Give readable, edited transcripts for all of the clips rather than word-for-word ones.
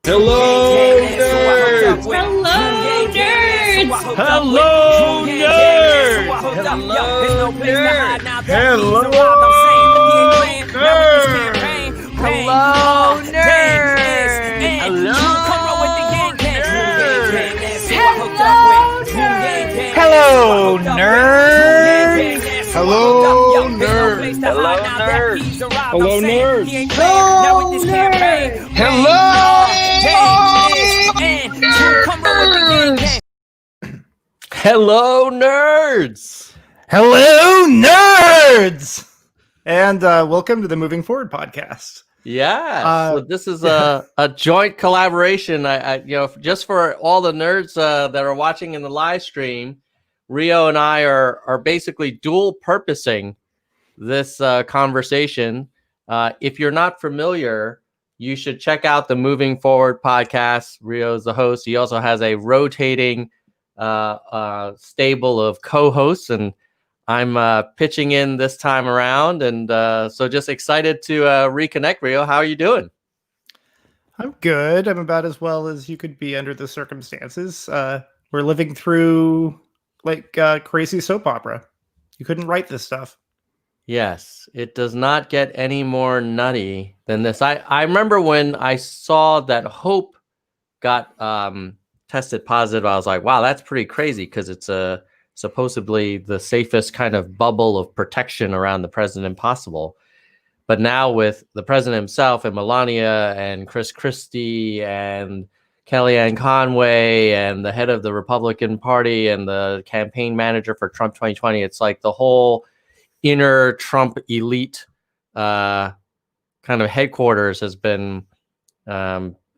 Hello, nerds! Hello, nerds! Hello, nerds! Hello, nerds! Hello, Hello, nerds! Hello, nerds! Hello, nerds! Hello, nerds! Hello, nerds! Hello, nerds! And welcome to the Moving Forward podcast. Yeah, so this is a joint collaboration. Just for all the nerds that are watching in the live stream, Rio and I are basically dual purposing this conversation. If you're not familiar, you should check out the Moving Forward podcast. Rio is the host. He also has a rotating stable of co-hosts, and I'm pitching in this time around. And so just excited to reconnect. Rio, how are you doing? I'm good. I'm about as well as you could be under the circumstances. We're living through like crazy soap opera. You couldn't write this stuff. Yes, it does not get any more nutty than this. I remember when I saw that Hope got tested positive, I was like, wow, that's pretty crazy, because it's supposedly the safest kind of bubble of protection around the president possible. But now with the president himself and Melania and Chris Christie and Kellyanne Conway and the head of the Republican Party and the campaign manager for Trump 2020, it's like the whole inner Trump elite kind of headquarters has been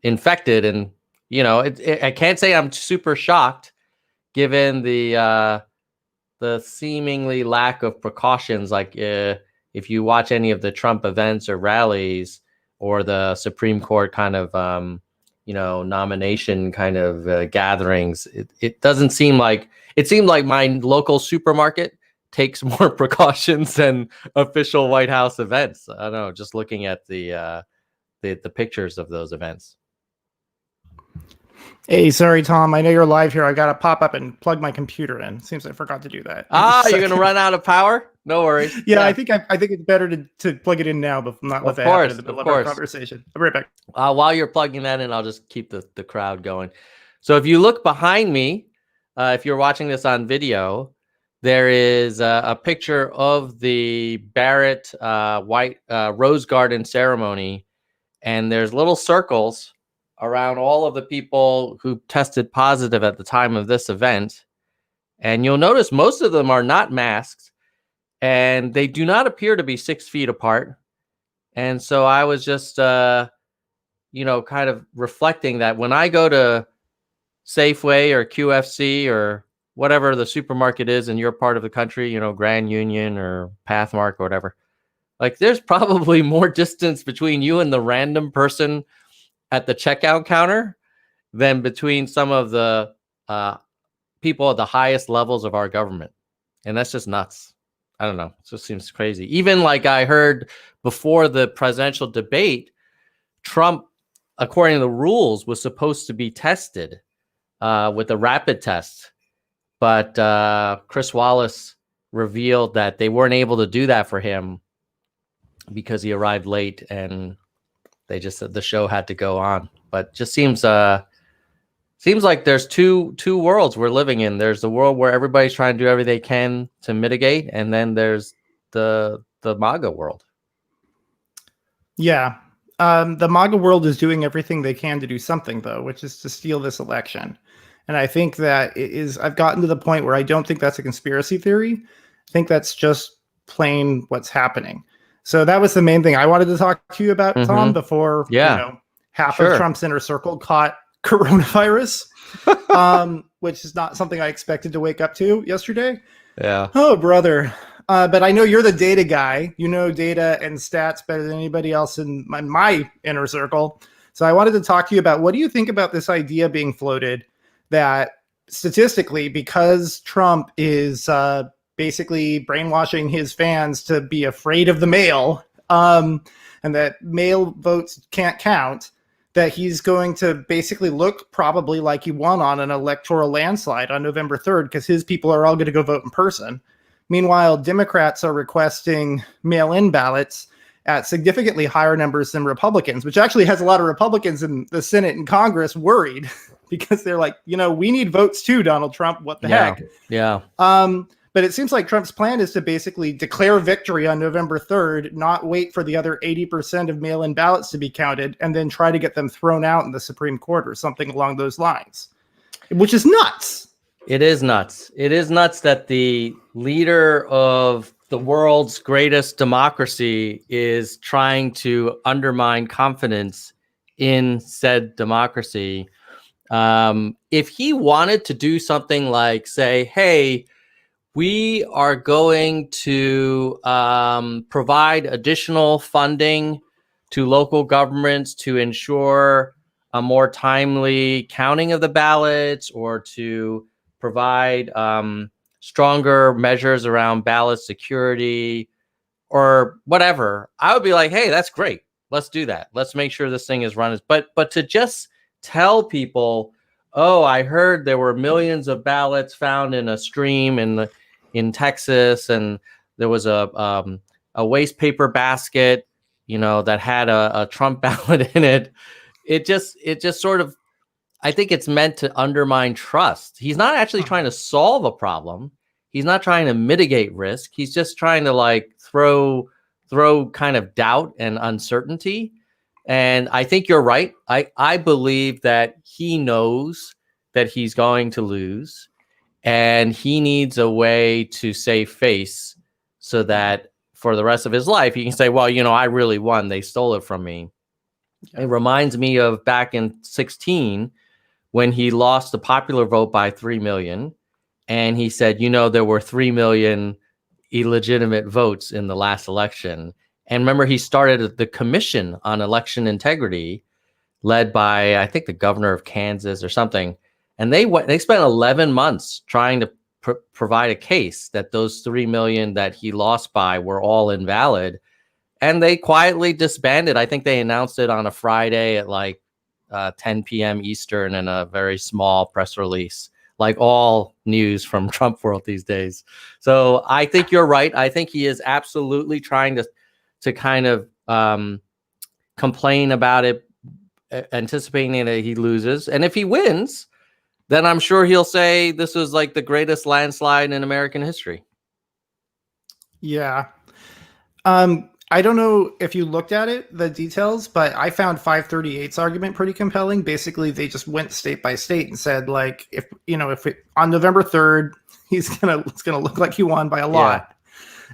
infected. And, you know, I can't say I'm super shocked given the seemingly lack of precautions. Like if you watch any of the Trump events or rallies or the Supreme Court kind of, nomination kind of gatherings, it doesn't seem like, it seemed like my local supermarket takes more precautions than official White House events. I don't know, just looking at the pictures of those events. Hey, sorry, Tom. I know you're live here. I got to pop up and plug my computer in. Seems I forgot to do that. You're going to run out of power? No worries. Yeah. I think it's better to plug it in now, but not let that happen in the middle of our conversation. I'll be right back. While you're plugging that in, I'll just keep the crowd going. So if you look behind me, if you're watching this on video, there is a picture of the Barrett White Rose Garden ceremony, and there's little circles around all of the people who tested positive at the time of this event. And you'll notice most of them are not masked, and they do not appear to be 6 feet apart. And so I was just, kind of reflecting that when I go to Safeway or QFC or whatever the supermarket is in your part of the country, Grand Union or Pathmark or whatever, like there's probably more distance between you and the random person at the checkout counter than between some of the people at the highest levels of our government. And that's just nuts. I don't know. It just seems crazy. Even like I heard before the presidential debate, Trump, according to the rules, was supposed to be tested with a rapid test. But Chris Wallace revealed that they weren't able to do that for him because he arrived late, and they just said the show had to go on. But just seems like there's two worlds we're living in. There's the world where everybody's trying to do everything they can to mitigate, and then there's the MAGA world. Yeah. The MAGA world is doing everything they can to do something, though, which is to steal this election. And I think that I've gotten to the point where I don't think that's a conspiracy theory. I think that's just plain what's happening. So that was the main thing I wanted to talk to you about, Tom, before half of Trump's inner circle caught coronavirus, which is not something I expected to wake up to yesterday. Yeah. Oh, brother. But I know you're the data guy. You know data and stats better than anybody else in my inner circle. So I wanted to talk to you about, what do you think about this idea being floated that statistically, because Trump is basically brainwashing his fans to be afraid of the mail, and that mail votes can't count, that he's going to basically look probably like he won on an electoral landslide on November 3rd because his people are all going to go vote in person. Meanwhile, Democrats are requesting mail-in ballots at significantly higher numbers than Republicans, which actually has a lot of Republicans in the Senate and Congress worried because they're like, we need votes too, Donald Trump. What the heck? Yeah. But it seems like Trump's plan is to basically declare victory on November 3rd, not wait for the other 80% of mail-in ballots to be counted, and then try to get them thrown out in the Supreme Court or something along those lines, which is nuts. It is nuts. It is nuts that the leader of the world's greatest democracy is trying to undermine confidence in said democracy. If he wanted to do something like say, hey, we are going to provide additional funding to local governments to ensure a more timely counting of the ballots, or to provide stronger measures around ballot security or whatever, I would be like, hey, that's great. Let's do that. Let's make sure this thing is run. But to just tell people, oh, I heard there were millions of ballots found in a stream in Texas, and there was a waste paper basket, that had a Trump ballot in it. It just sort of, I think it's meant to undermine trust. He's not actually trying to solve a problem. He's not trying to mitigate risk. He's just trying to throw kind of doubt and uncertainty. And I think you're right. I believe that he knows that he's going to lose, and he needs a way to save face so that for the rest of his life, he can say, well, I really won. They stole it from me. It reminds me of back in 2016 when he lost the popular vote by 3 million. And he said, there were 3 million illegitimate votes in the last election. And remember, he started the Commission on Election Integrity, led by, I think, the governor of Kansas or something. And they spent 11 months trying to provide a case that those 3 million that he lost by were all invalid. And they quietly disbanded. I think they announced it on a Friday at 10 p.m. Eastern in a very small press release, like all news from Trump world these days. So I think you're right. I think he is absolutely trying to kind of complain about it, anticipating that he loses. And if he wins, then I'm sure he'll say this was like the greatest landslide in American history. Yeah. I don't know if you looked at it, the details, but I found 538's argument pretty compelling. Basically, they just went state by state and said, if on November 3rd, it's gonna look like he won by a lot.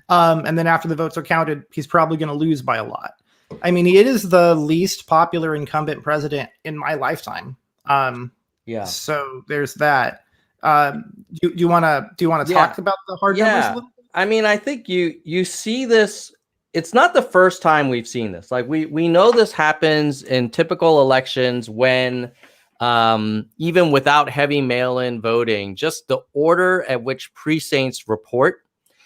Yeah. And then after the votes are counted, he's probably gonna lose by a lot. I mean, it is the least popular incumbent president in my lifetime. Yeah. So there's that. Do you want to talk about the hard numbers a little bit? I mean, I think you see this. It's not the first time we've seen this. We know this happens in typical elections when even without heavy mail-in voting, just the order at which precincts report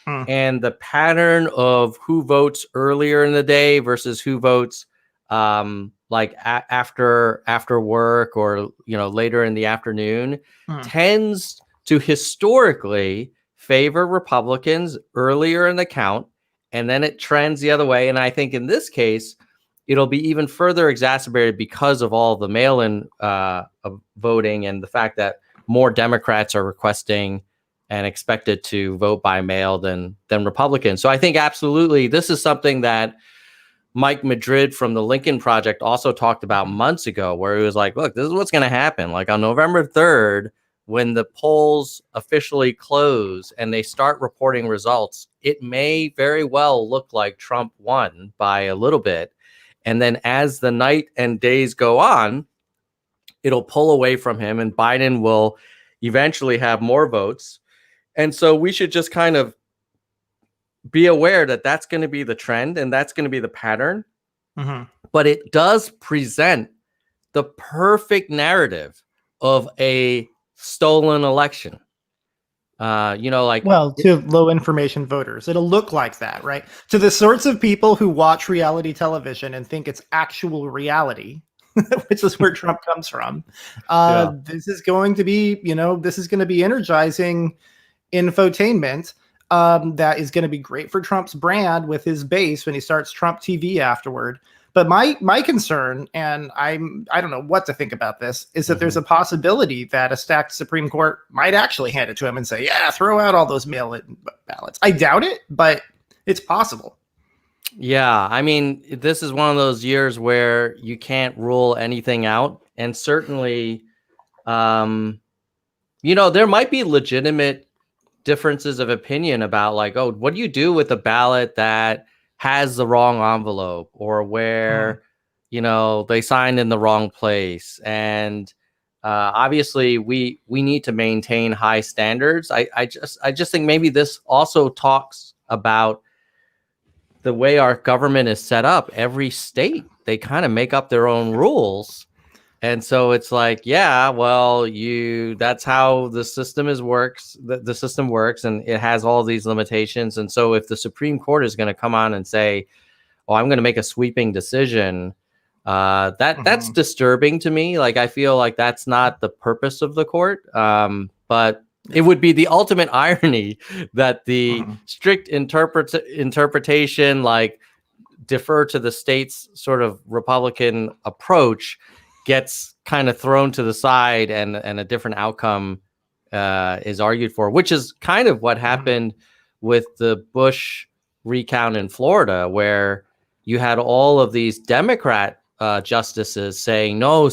and the pattern of who votes earlier in the day versus who votes after work or later in the afternoon tends to historically favor Republicans earlier in the count, and then it trends the other way. And I think in this case, it'll be even further exacerbated because of all the mail-in voting and the fact that more Democrats are requesting and expected to vote by mail than Republicans. So I think absolutely this is something that Mike Madrid from the Lincoln Project also talked about months ago, where he was like, look, this is what's going to happen. Like on November 3rd, when the polls officially close and they start reporting results, it may very well look like Trump won by a little bit. And then as the night and days go on, it'll pull away from him and Biden will eventually have more votes. And so we should just kind of be aware that that's going to be the trend and that's going to be the pattern. Mm-hmm. But it does present the perfect narrative of a stolen election. To low information voters, it'll look like that, right? To the sorts of people who watch reality television and think it's actual reality, which is where Trump comes from. Yeah. This is going to be, this is going to be energizing infotainment. That is going to be great for Trump's brand with his base when he starts Trump TV afterward. But my concern, and I don't know what to think about this, is that there's a possibility that a stacked Supreme Court might actually hand it to him and say, yeah, throw out all those mail-in ballots. I doubt it, but it's possible. Yeah, I mean, this is one of those years where you can't rule anything out. And certainly, there might be legitimate differences of opinion about like, oh, what do you do with a ballot that has the wrong envelope or where, they signed in the wrong place? And obviously we need to maintain high standards. I just think maybe this also talks about the way our government is set up. Every state, they kind of make up their own rules. And so it's like, yeah, well, that's how the system works. The system works, and it has all these limitations. And so if the Supreme Court is going to come on and say, oh, I'm going to make a sweeping decision, that's disturbing to me. Like, I feel like that's not the purpose of the court. But it would be the ultimate irony that the strict interpretation, like defer to the state's sort of Republican approach, gets kind of thrown to the side, and a different outcome is argued for, which is kind of what happened with the Bush recount in Florida, where you had all of these Democrat justices saying, no,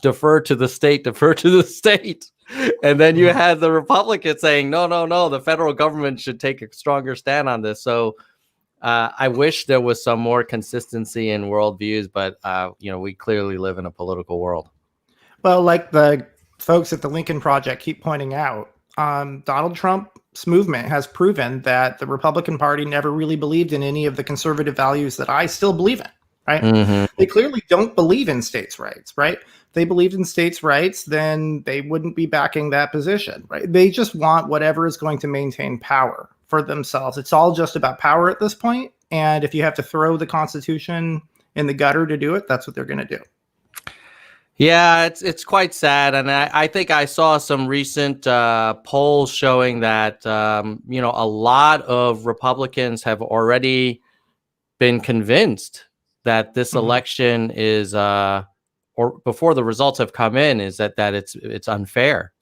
defer to the state, defer to the state. And then you had the Republicans saying, no, the federal government should take a stronger stand on this. So I wish there was some more consistency in worldviews, but we clearly live in a political world. Well, like the folks at the Lincoln Project keep pointing out, Donald Trump's movement has proven that the Republican Party never really believed in any of the conservative values that I still believe in, right? They clearly don't believe in states' rights, right? If they believed in states' rights, then they wouldn't be backing that position, right? They just want whatever is going to maintain power for themselves. It's all just about power at this point. And if you have to throw the Constitution in the gutter to do it, that's what they're going to do. Yeah, it's quite sad. And I think I saw some recent polls showing that, a lot of Republicans have already been convinced that this election is, or before the results have come in, is that it's unfair,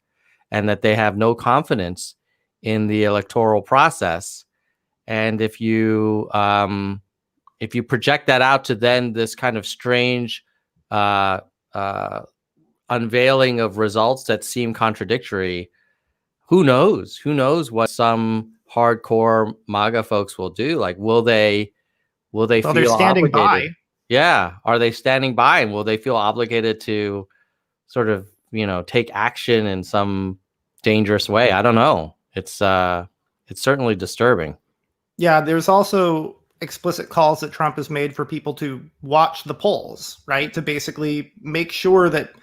and that they have no confidence in the electoral process. And if you project that out to then this kind of strange unveiling of results that seem contradictory, who knows what some hardcore MAGA folks will do? Like, will they feel they're standing obligated? by. Yeah. Are they standing by, and will they feel obligated to sort of, take action in some dangerous way? I don't know. It's certainly disturbing. Yeah, there's also explicit calls that Trump has made for people to watch the polls, right? To basically make sure that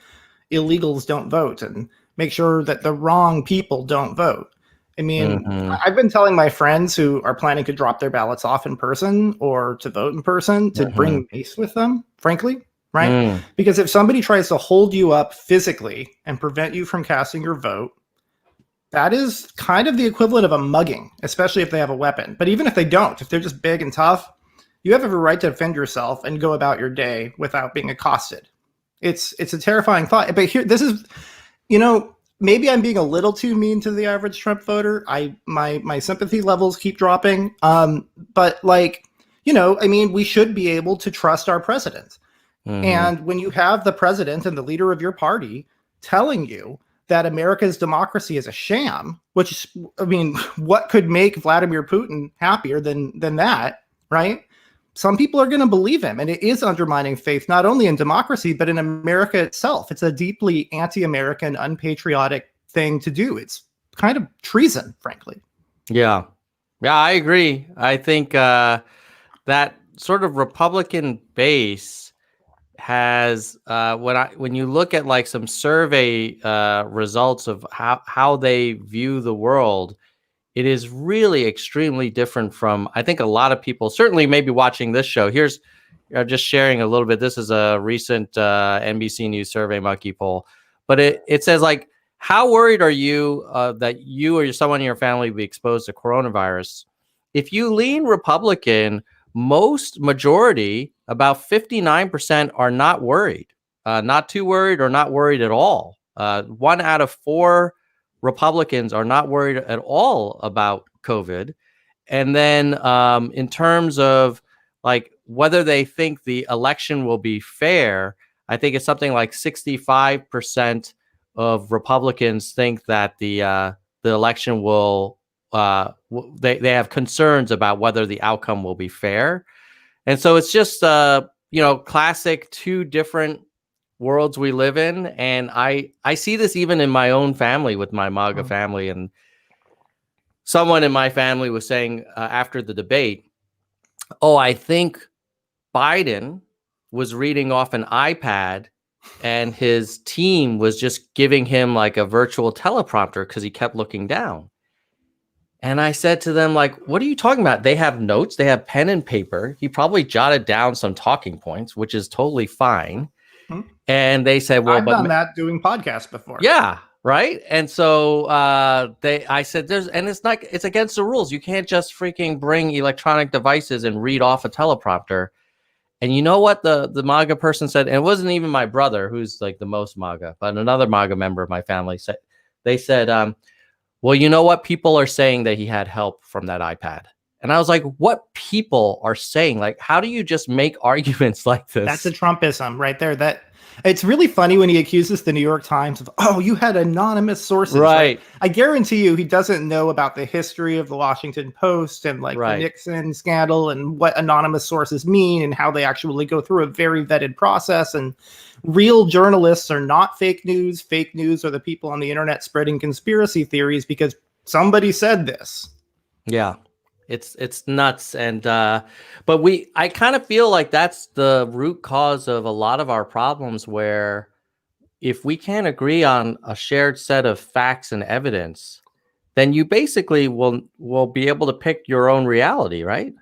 illegals don't vote and make sure that the wrong people don't vote. I mean, I've been telling my friends who are planning to drop their ballots off in person or to vote in person to bring mace with them, frankly, right? Because if somebody tries to hold you up physically and prevent you from casting your vote, that is kind of the equivalent of a mugging, especially if they have a weapon. But even if they don't, if they're just big and tough, you have every right to defend yourself and go about your day without being accosted. It's a terrifying thought. But here, this is, maybe I'm being a little too mean to the average Trump voter. My sympathy levels keep dropping. But we should be able to trust our president. And when you have the president and the leader of your party telling you that America's democracy is a sham, which, what could make Vladimir Putin happier than that, right? Some people are going to believe him, and it is undermining faith, not only in democracy, but in America itself. It's a deeply anti-American, unpatriotic thing to do. It's kind of treason, frankly. Yeah, I agree. I think that sort of Republican base has when you look at like some survey results of how they view the world, it is really extremely different from, I think, a lot of people, certainly maybe watching this show. Here's just sharing a little bit. This is a recent NBC News Survey Monkey poll, but it says like, how worried are you that you or someone in your family will be exposed to coronavirus? If you lean Republican, majority, about 59% are not worried, not too worried or not worried at all. 1 out of 4 Republicans are not worried at all about COVID. And then in terms of like whether they think the election will be fair, I think it's something like 65% of Republicans think that the election will they have concerns about whether the outcome will be fair. And so it's just classic 2 different worlds we live in. And I see this even in my own family with my MAGA family. And someone in my family was saying after the debate, oh, I think Biden was reading off an iPad and his team was just giving him like a virtual teleprompter because he kept looking down. And I said to them, like, what are you talking about? They have notes, they have pen and paper. He probably jotted down some talking points, which is totally fine. And they said, well, I've done that doing podcasts before. Yeah. Right. And so I said, it's against the rules. You can't just freaking bring electronic devices and read off a teleprompter. And you know what the MAGA person said? And it wasn't even my brother, who's like the most MAGA, but another MAGA member of my family said, well, you know what? People are saying that he had help from that iPad. And I was like, what people are saying? Like, how do you just make arguments like this? That's a Trumpism right there. That it's really funny when he accuses the New York Times of, oh, you had anonymous sources. Right. I guarantee you he doesn't know about the history of the Washington Post and like the Nixon scandal and what anonymous sources mean and how they actually go through a very vetted process. And real journalists are not fake news. Fake news are the people on the internet spreading conspiracy theories because somebody said this. Yeah. It's nuts. And but I kind of feel like that's the root cause of a lot of our problems, where if we can't agree on a shared set of facts and evidence, then you basically will be able to pick your own reality, right?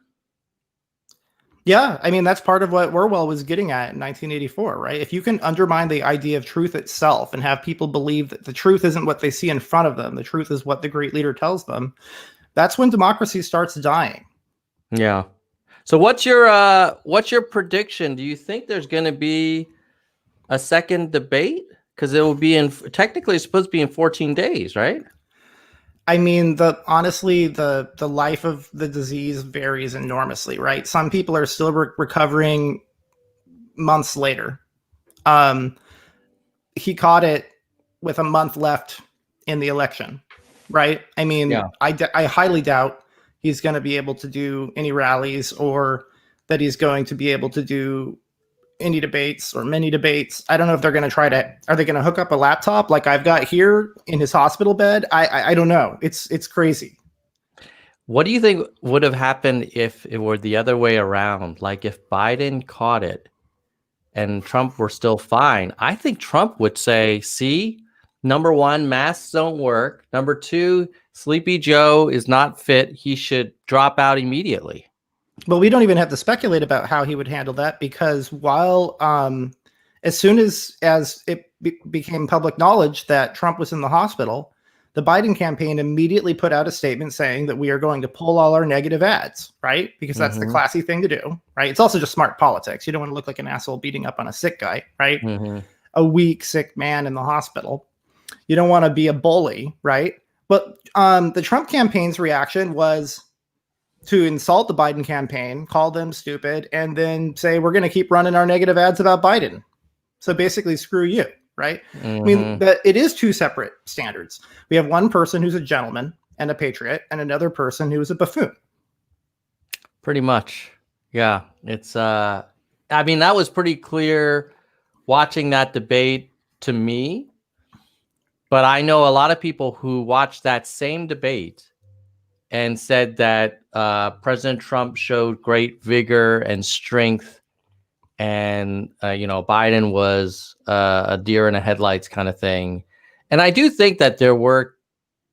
Yeah, I mean, that's part of what Orwell was getting at in 1984, right? If you can undermine the idea of truth itself and have people believe that the truth isn't what they see in front of them, the truth is what the great leader tells them, that's when democracy starts dying. Yeah. So what's your prediction? Do you think there's going to be a second debate? Because it will be technically it's supposed to be in 14 days, right? I mean, honestly, the life of the disease varies enormously, right? Some people are still recovering months later. He caught it with a month left in the election. Right. I mean, yeah. I highly doubt he's going to be able to do any rallies or that he's going to be able to do any debates or many debates. I don't know if they're going to are they going to hook up a laptop like I've got here in his hospital bed? I don't know. It's crazy. What do you think would have happened if it were the other way around? Like if Biden caught it and Trump were still fine? I think Trump would say, see, number 1, masks don't work. Number 2, Sleepy Joe is not fit. He should drop out immediately. Well, we don't even have to speculate about how he would handle that because while as soon as it became public knowledge that Trump was in the hospital, the Biden campaign immediately put out a statement saying that we are going to pull all our negative ads, right? Because that's the classy thing to do, right? It's also just smart politics. You don't want to look like an asshole beating up on a sick guy, right? A weak, sick man in the hospital. You don't want to be a bully, right? But the Trump campaign's reaction was to insult the Biden campaign, call them stupid, and then say, we're going to keep running our negative ads about Biden. So basically, screw you, right? I mean, it is 2 separate standards. We have one person who's a gentleman and a patriot and another person who is a buffoon. Pretty much. Yeah. It's, I mean, that was pretty clear watching that debate to me. But I know a lot of people who watched that same debate and said that President Trump showed great vigor and strength, and Biden was a deer in the headlights kind of thing. And I do think that there were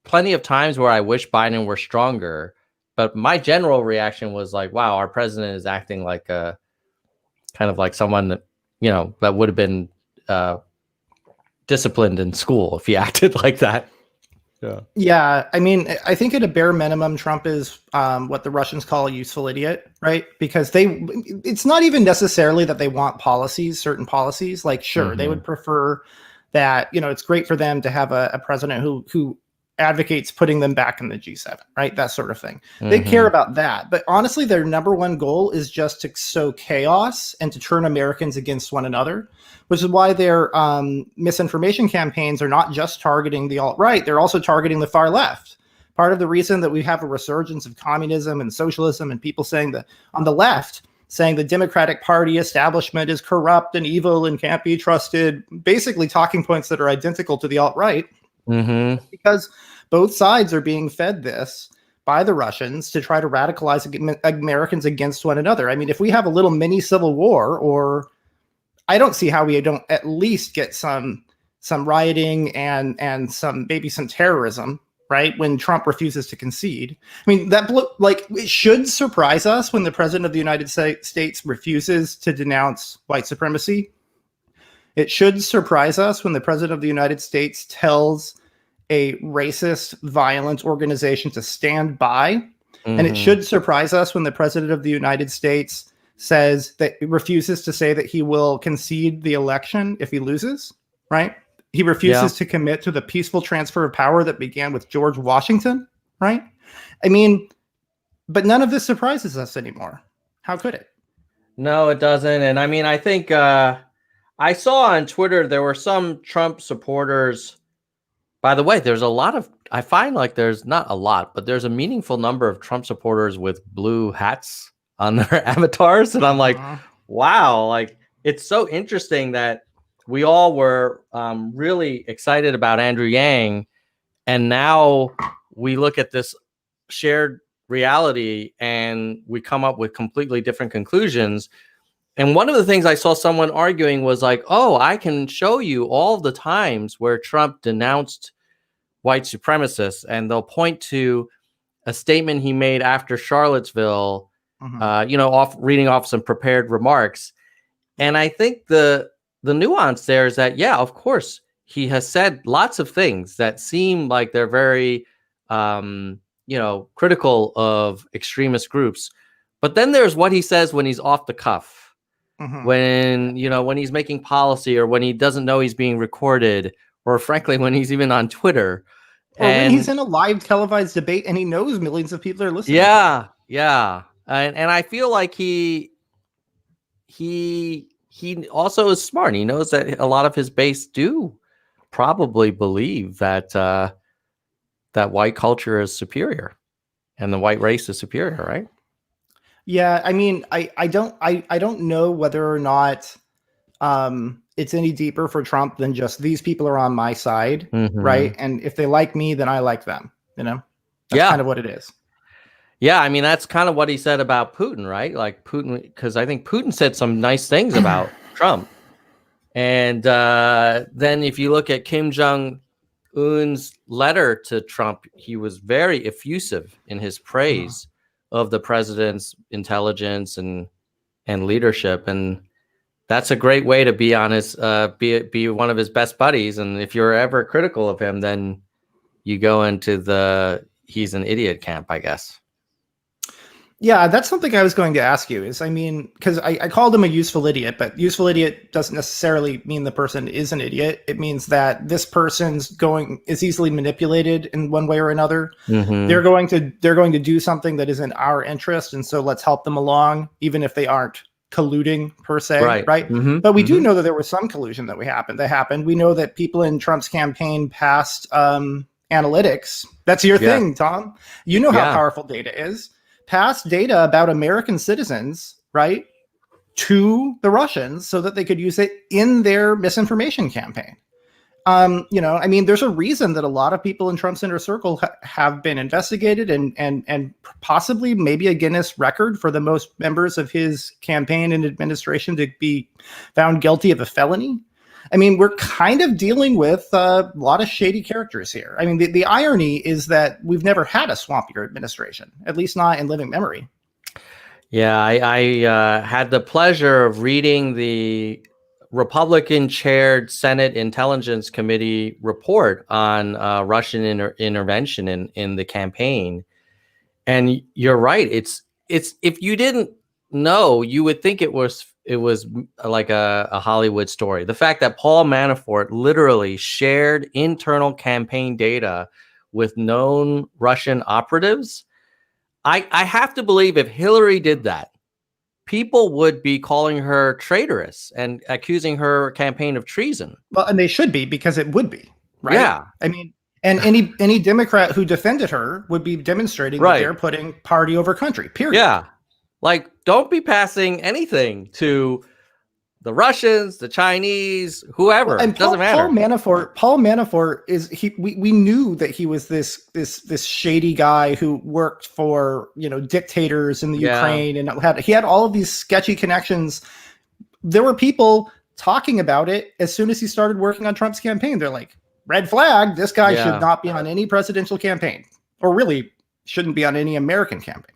plenty of times where I wish Biden were stronger, but my general reaction was like, wow, our president is acting like a kind of like someone that, you know, that would have been disciplined in school if he acted like that. Yeah. Yeah, I mean, I think at a bare minimum, Trump is what the Russians call a useful idiot, right? Because it's not even necessarily that they want policies, certain policies. Like, sure, they would prefer that, you know, it's great for them to have a president who advocates putting them back in the G7, right? That sort of thing. They care about that. But honestly, their number one goal is just to sow chaos and to turn Americans against one another, which is why their misinformation campaigns are not just targeting the alt-right, they're also targeting the far left. Part of the reason that we have a resurgence of communism and socialism and people saying that on the left, saying the Democratic Party establishment is corrupt and evil and can't be trusted, basically talking points that are identical to the alt-right, because both sides are being fed this by the Russians to try to radicalize Americans against one another. I mean, if we have a little mini civil war, or I don't see how we don't at least get some rioting and maybe some terrorism, right? When Trump refuses to concede. I mean, it should surprise us when the president of the United States refuses to denounce white supremacy. It should surprise us when the president of the United States tells a racist, violent organization to stand by. And it should surprise us when the president of the United States says that he refuses to say that he will concede the election if he loses, right? He refuses to commit to the peaceful transfer of power that began with George Washington, right? I mean, but none of this surprises us anymore. How could it? No, it doesn't. And I mean, I think I saw on Twitter there were some Trump supporters. By the way, there's a lot of, I find like there's not a lot, but there's a meaningful number of Trump supporters with blue hats on their avatars. And I'm like, wow, like it's so interesting that we all were really excited about Andrew Yang. And now we look at this shared reality and we come up with completely different conclusions. And one of the things I saw someone arguing was like, oh, I can show you all the times where Trump denounced white supremacists, and they'll point to a statement he made after Charlottesville, reading off some prepared remarks. And I think the nuance there is that, yeah, of course, he has said lots of things that seem like they're very, critical of extremist groups. But then there's what he says when he's off the cuff. When he's making policy, or when he doesn't know he's being recorded, or frankly, when he's even on Twitter. Or when he's in a live televised debate and he knows millions of people are listening. Yeah. And I feel like he also is smart. He knows that a lot of his base do probably believe that that white culture is superior and the white race is superior, right? Yeah, I mean, I don't know whether or not it's any deeper for Trump than just these people are on my side, right? And if they like me, then I like them. You know, that's kind of what it is. Yeah, I mean, that's kind of what he said about Putin, right? Like Putin, because I think Putin said some nice things about Trump. And then if you look at Kim Jong-un's letter to Trump, he was very effusive in his praise of the president's intelligence and leadership. And that's a great way to be on his, be one of his best buddies. And if you're ever critical of him, then you go into he's an idiot camp, I guess. Yeah, that's something I was going to ask you is, I mean, because I called him a useful idiot, but useful idiot doesn't necessarily mean the person is an idiot. It means that this person's is easily manipulated in one way or another. They're going to do something that is in our interest, and so let's help them along, even if they aren't colluding per se, right? But we do know that there was some collusion that happened. We know that people in Trump's campaign passed analytics. That's your thing, Tom. You know how powerful data is. Passed data about American citizens, right, to the Russians so that they could use it in their misinformation campaign. I mean, there's a reason that a lot of people in Trump's inner circle have been investigated and possibly maybe a Guinness record for the most members of his campaign and administration to be found guilty of a felony. I mean, we're kind of dealing with a lot of shady characters here. I mean, the irony is that we've never had a swampier administration, at least not in living memory. Yeah, I had the pleasure of reading the Republican-chaired Senate Intelligence Committee report on Russian intervention in the campaign. And you're right. It's if you didn't know, you would think it was like a Hollywood story. The fact that Paul Manafort literally shared internal campaign data with known Russian operatives. I have to believe if Hillary did that, people would be calling her traitorous and accusing her campaign of treason. Well, and they should be, because it would be, right? Yeah, I mean, and any Democrat who defended her would be demonstrating that right. they're putting party over country, period. Yeah. Like, don't be passing anything to the Russians, the Chinese, whoever. Well, and It doesn't matter. Paul Manafort is we knew that he was this shady guy who worked for, dictators in the Ukraine, and he had all of these sketchy connections. There were people talking about it as soon as he started working on Trump's campaign. They're like, red flag, this guy should not be on any presidential campaign, or really shouldn't be on any American campaign.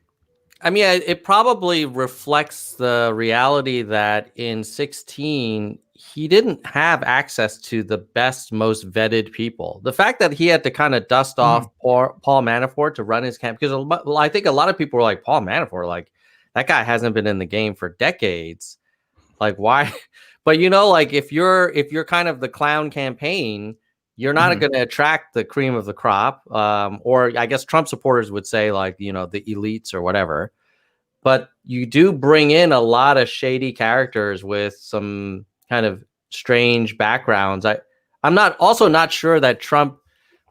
I mean, it probably reflects the reality that in 2016, he didn't have access to the best, most vetted people. The fact that he had to kind of dust off Paul Manafort to run his campaign, because I think a lot of people were like, Paul Manafort, like, that guy hasn't been in the game for decades. Like, why? But, like, if you're kind of the clown campaign, you're not going to attract the cream of the crop. Or I guess Trump supporters would say, like, the elites or whatever. But you do bring in a lot of shady characters with some kind of strange backgrounds. I'm not sure that Trump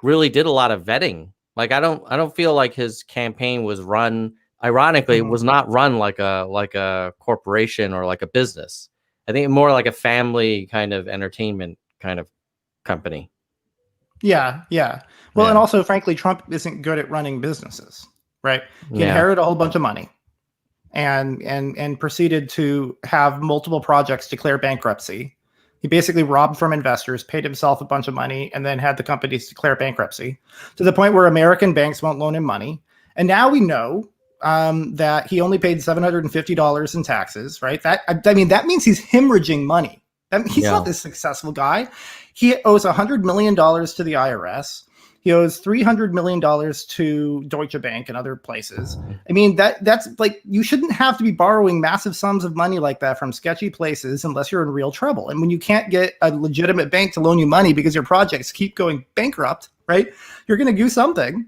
really did a lot of vetting. Like, I don't feel like his campaign was run. Ironically, it was not run like a corporation or like a business. I think more like a family kind of entertainment kind of company. Yeah. Well, and also, frankly, Trump isn't good at running businesses, right? He inherited a whole bunch of money and proceeded to have multiple projects declare bankruptcy. He basically robbed from investors, paid himself a bunch of money, and then had the companies declare bankruptcy, to the point where American banks won't loan him money. And now we know that he only paid $750 in taxes, right? That means he's hemorrhaging money. He's not this successful guy. He owes $100 million to the IRS. He owes $300 million to Deutsche Bank and other places. I mean, that's like, you shouldn't have to be borrowing massive sums of money like that from sketchy places unless you're in real trouble. And when you can't get a legitimate bank to loan you money because your projects keep going bankrupt, right? You're going to do something.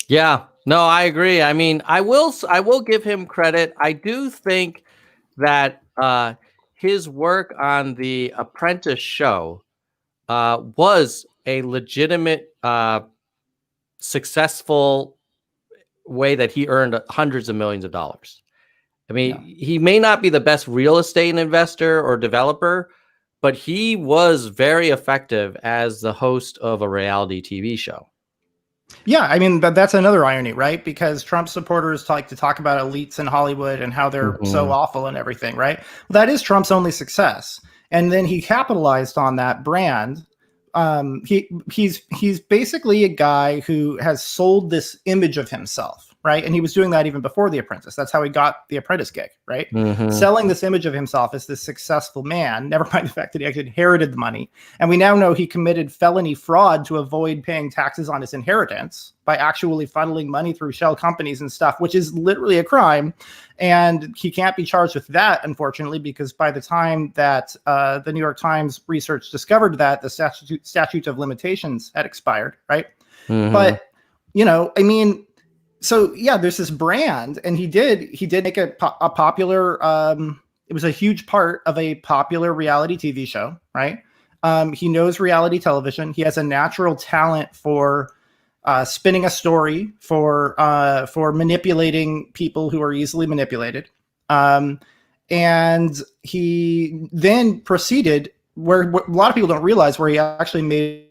Yeah, no, I agree. I mean, I will give him credit. I do think that his work on the Apprentice show was a legitimate, successful way that he earned hundreds of millions of dollars. I mean, he may not be the best real estate investor or developer, but he was very effective as the host of a reality TV show. Yeah, I mean, that's another irony, right? Because Trump supporters like to talk about elites in Hollywood and how they're so awful and everything, right? Well, that is Trump's only success. And then he capitalized on that brand. He's basically a guy who has sold this image of himself, right? And he was doing that even before The Apprentice. That's how he got the Apprentice gig, right? Selling this image of himself as this successful man, never mind the fact that he actually inherited the money. And we now know he committed felony fraud to avoid paying taxes on his inheritance by actually funneling money through shell companies and stuff, which is literally a crime. And he can't be charged with that, unfortunately, because by the time that the New York Times research discovered that, the statute of limitations had expired, right? But, I mean, so yeah, there's this brand, and he did make a popular, it was a huge part of a popular reality TV show, right? He knows reality television. He has a natural talent for spinning a story, for manipulating people who are easily manipulated. And he then proceeded where a lot of people don't realize, where he actually made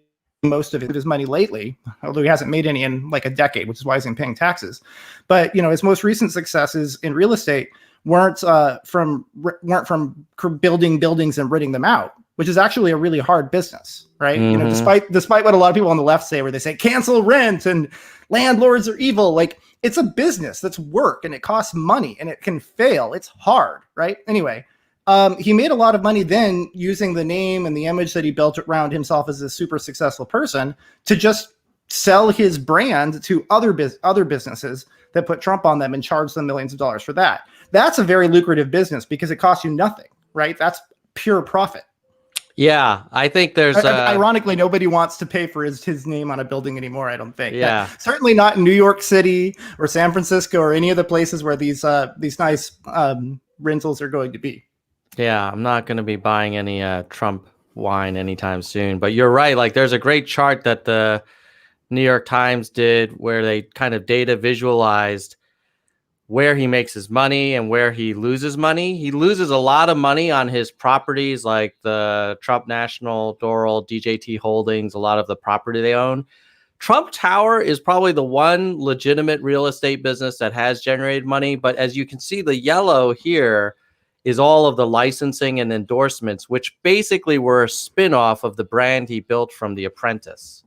most of his money lately, although he hasn't made any in like a decade, which is why he's in paying taxes. But his most recent successes in real estate weren't from building buildings and renting them out. which is actually a really hard business, right? Mm-hmm. You know, despite what a lot of people on the left say, where they say cancel rent and landlords are evil, like it's a business that's work and it costs money and it can fail. It's hard, right? Anyway, he made a lot of money then using the name and the image that he built around himself as a super successful person to just sell his brand to other businesses that put Trump on them and charge them millions of dollars for that. That's a very lucrative business because it costs you nothing, right? That's pure profit. Yeah, I think there's ironically nobody wants to pay for his name on a building anymore. I don't think. Yeah, certainly not in New York City or San Francisco or any of the places where these nice rentals are going to be. Yeah, I'm not going to be buying any Trump wine anytime soon. But you're right. Like, there's a great chart that the New York Times did where they kind of data visualized where he makes his money and where he loses money. He loses a lot of money on his properties like the Trump National, Doral, DJT Holdings, a lot of the property they own. Trump Tower is probably the one legitimate real estate business that has generated money. But as you can see, the yellow here is all of the licensing and endorsements, which basically were a spin-off of the brand he built from The Apprentice.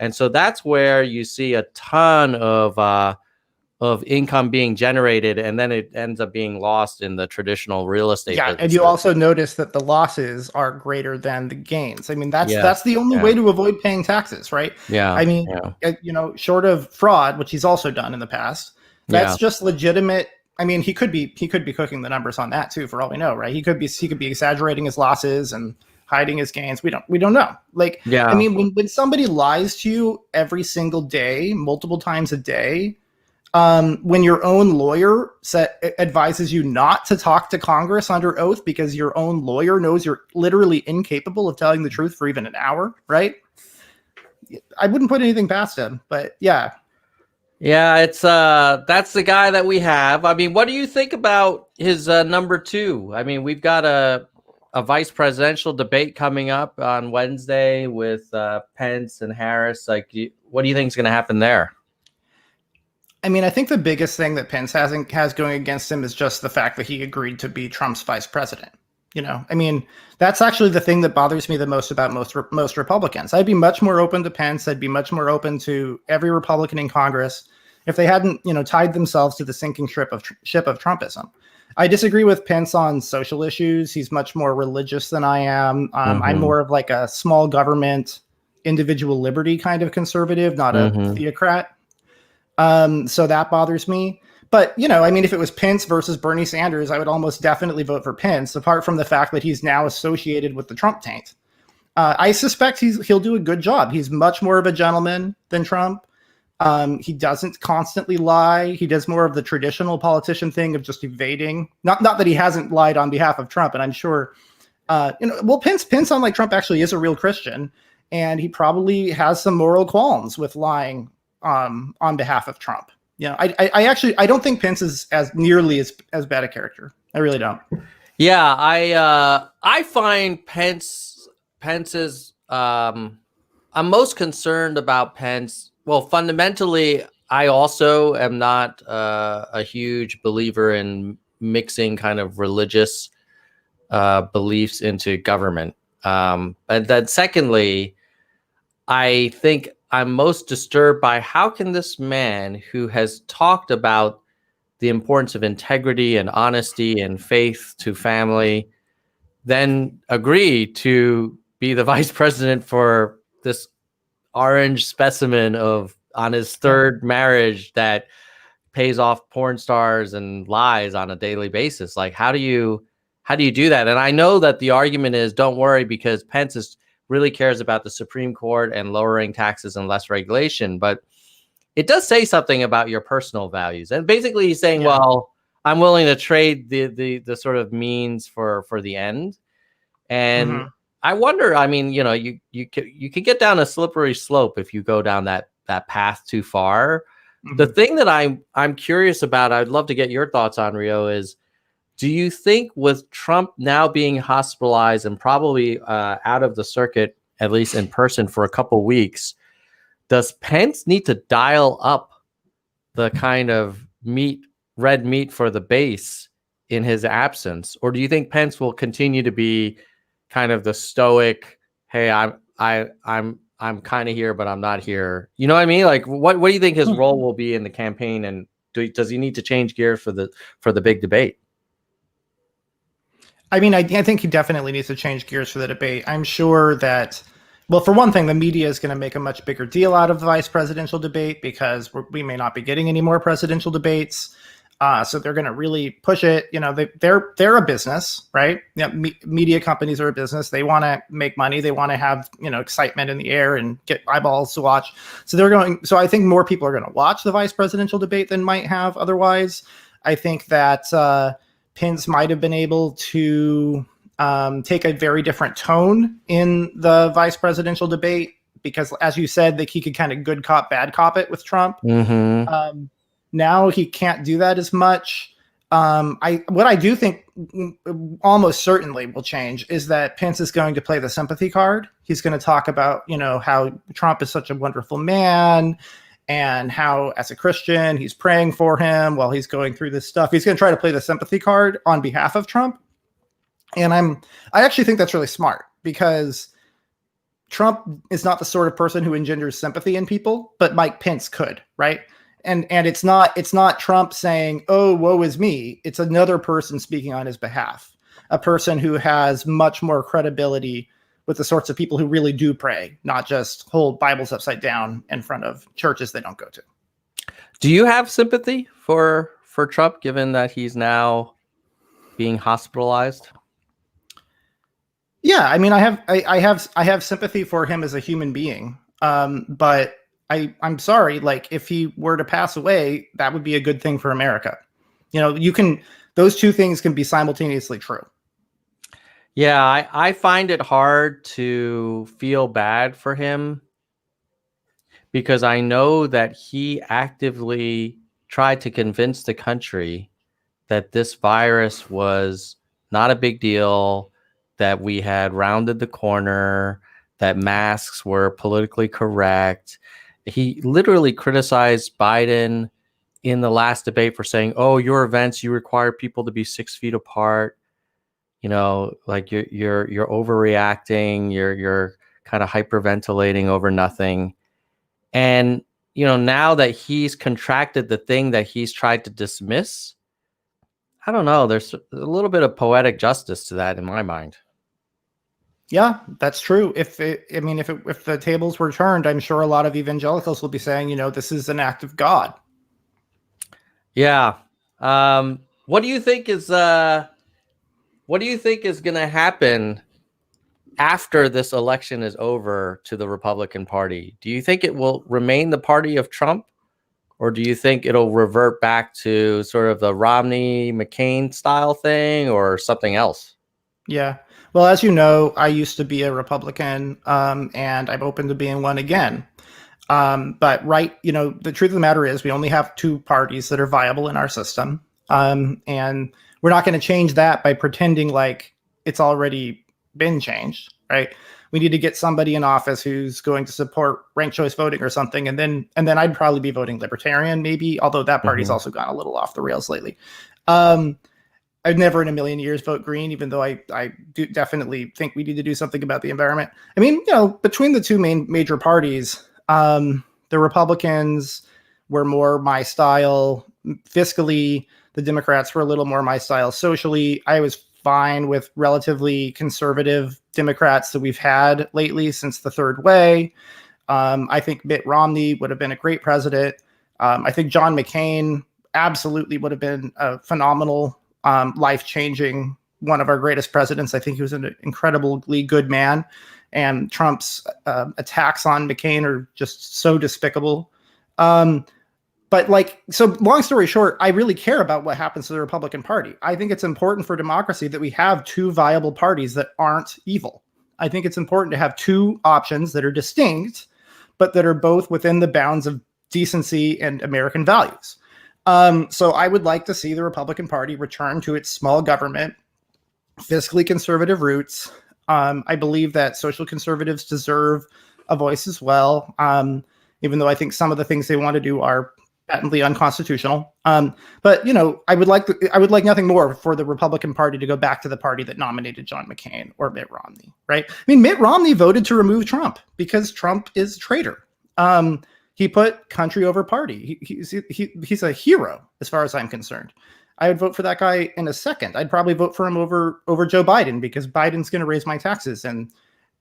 And so that's where you see a ton of income being generated, and then it ends up being lost in the traditional real estate. Yeah, businesses. and you also notice that the losses are greater than the gains. I mean, that's the only way to avoid paying taxes, right? Yeah. I mean, you know, short of fraud, which he's also done in the past, that's just legitimate. I mean, he could be cooking the numbers on that too, for all we know, right? He could be exaggerating his losses and hiding his gains. We don't know. Like, I mean, when somebody lies to you every single day, multiple times a day, when your own lawyer advises you not to talk to Congress under oath because your own lawyer knows you're literally incapable of telling the truth for even an hour, right? I wouldn't put anything past him, but yeah. Yeah, it's that's the guy that we have. I mean, what do you think about his number two? I mean, we've got a vice presidential debate coming up on Wednesday with Pence and Harris. Like, what do you think is going to happen there? I mean, I think the biggest thing that Pence has going against him is just the fact that he agreed to be Trump's vice president. You know, I mean, that's actually the thing that bothers me the most about most Republicans. I'd be much more open to Pence. I'd be much more open to every Republican in Congress if they hadn't, you know, tied themselves to the sinking ship of Trumpism. I disagree with Pence on social issues. He's much more religious than I am. I'm more of like a small government, individual liberty kind of conservative, not a theocrat. So that bothers me. But, you know, I mean, if it was Pence versus Bernie Sanders, I would almost definitely vote for Pence, apart from the fact that he's now associated with the Trump taint. I suspect he'll do a good job. He's much more of a gentleman than Trump. He doesn't constantly lie. He does more of the traditional politician thing of just evading. Not that he hasn't lied on behalf of Trump, and I'm sure, you know, well, Pence, unlike Trump, actually is a real Christian, and he probably has some moral qualms with lying on behalf of Trump. You know, I don't think Pence is as nearly as bad a character. I really don't. Yeah, I find Pence's I'm most concerned about Pence. Well, fundamentally, I also am not a huge believer in mixing kind of religious beliefs into government. And then secondly, I think I'm most disturbed by how can this man who has talked about the importance of integrity and honesty and faith to family then agree to be the vice president for this orange specimen on his third marriage that pays off porn stars and lies on a daily basis. Like, how do you do that? And I know that the argument is, don't worry, because Pence really cares about the Supreme Court and lowering taxes and less regulation. But it does say something about your personal values. And basically he's saying, well, I'm willing to trade the sort of means for the end. And I wonder, I mean, you know, you could get down a slippery slope if you go down that path too far. The thing that I'm curious about, I'd love to get your thoughts on, Rio, is do you think with Trump now being hospitalized and probably out of the circuit, at least in person, for a couple weeks, does Pence need to dial up the kind of red meat for the base in his absence? Or do you think Pence will continue to be kind of the stoic, hey, I'm kind of here, but I'm not here. You know what I mean? Like, what do you think his role will be in the campaign, and does he need to change gears for the big debate? I mean, I think he definitely needs to change gears for the debate. I'm sure that, well, for one thing, the media is going to make a much bigger deal out of the vice presidential debate because we may not be getting any more presidential debates. So they're going to really push it. You know, they're a business, right? Yeah, media companies are a business. They want to make money. They want to have, you know, excitement in the air and get eyeballs to watch. So I think more people are going to watch the vice presidential debate than might have otherwise. I think that Pence might have been able to take a very different tone in the vice presidential debate because, as you said, he could kind of good cop, bad cop it with Trump. Mm-hmm. Now he can't do that as much. What I do think almost certainly will change is that Pence is going to play the sympathy card. He's going to talk about, you know, how Trump is such a wonderful man and how, as a Christian, he's praying for him while he's going through this stuff. He's going to try to play the sympathy card on behalf of Trump. And I actually think that's really smart because Trump is not the sort of person who engenders sympathy in people, but Mike Pence could, right? And it's not Trump saying, "Oh, woe is me." It's another person speaking on his behalf, a person who has much more credibility with the sorts of people who really do pray, not just hold Bibles upside down in front of churches they don't go to. Do you have sympathy for Trump, given that he's now being hospitalized? Yeah, I mean, I have sympathy for him as a human being, but I'm sorry, like if he were to pass away, that would be a good thing for America. You know, those two things can be simultaneously true. Yeah, I find it hard to feel bad for him because I know that he actively tried to convince the country that this virus was not a big deal, that we had rounded the corner, that masks were politically correct. He literally criticized Biden in the last debate for saying, "Oh, your events, you require people to be 6 feet apart. You know, like you're overreacting. You're kind of hyperventilating over nothing." And you know, now that he's contracted the thing that he's tried to dismiss, I don't know. There's a little bit of poetic justice to that in my mind. Yeah, that's true. If the tables were turned, I'm sure a lot of evangelicals will be saying, you know, this is an act of God. Yeah. What do you think is going to happen after this election is over to the Republican Party? Do you think it will remain the party of Trump, or do you think it'll revert back to sort of the Romney McCain style thing or something else? Yeah. Well, as you know, I used to be a Republican, and I'm open to being one again. But you know, the truth of the matter is we only have two parties that are viable in our system. And we're not going to change that by pretending like it's already been changed, right? We need to get somebody in office who's going to support ranked choice voting or something. And then I'd probably be voting Libertarian, maybe, although that party's also gone a little off the rails lately. I'd never in a million years vote Green, even though I do definitely think we need to do something about the environment. I mean, you know, between the two major parties, the Republicans were more my style fiscally. The Democrats were a little more my style socially. I was fine with relatively conservative Democrats that we've had lately since the third way. I think Mitt Romney would have been a great president. I think John McCain absolutely would have been a phenomenal, life-changing, one of our greatest presidents. I think he was an incredibly good man. And Trump's attacks on McCain are just so despicable. But so long story short, I really care about what happens to the Republican Party. I think it's important for democracy that we have two viable parties that aren't evil. I think it's important to have two options that are distinct, but that are both within the bounds of decency and American values. So I would like to see the Republican Party return to its small government, fiscally conservative roots. I believe that social conservatives deserve a voice as well, even though I think some of the things they want to do are patently unconstitutional. But I would like nothing more for the Republican Party to go back to the party that nominated John McCain or Mitt Romney, right? I mean, Mitt Romney voted to remove Trump because Trump is a traitor. He put country over party. He's a hero as far as I'm concerned. I would vote for that guy in a second. I'd probably vote for him over Joe Biden because Biden's going to raise my taxes and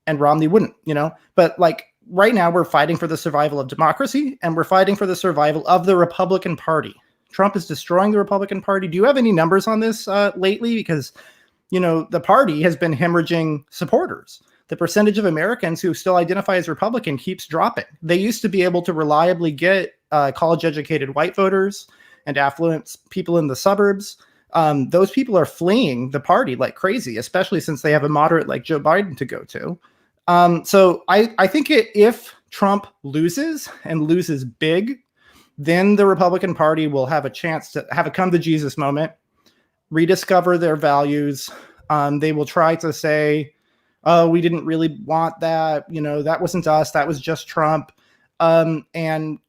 Romney wouldn't, But like right now, we're fighting for the survival of democracy and we're fighting for the survival of the Republican Party. Trump is destroying the Republican Party. Do you have any numbers on this lately? Because, the party has been hemorrhaging supporters. The percentage of Americans who still identify as Republican keeps dropping. They used to be able to reliably get college-educated white voters and affluent people in the suburbs. Those people are fleeing the party like crazy, especially since they have a moderate like Joe Biden to go to. So I think if Trump loses and loses big, then the Republican Party will have a chance to have a come to Jesus moment, rediscover their values. They will try to say, oh, we didn't really want that. That wasn't us. That was just Trump. Democrats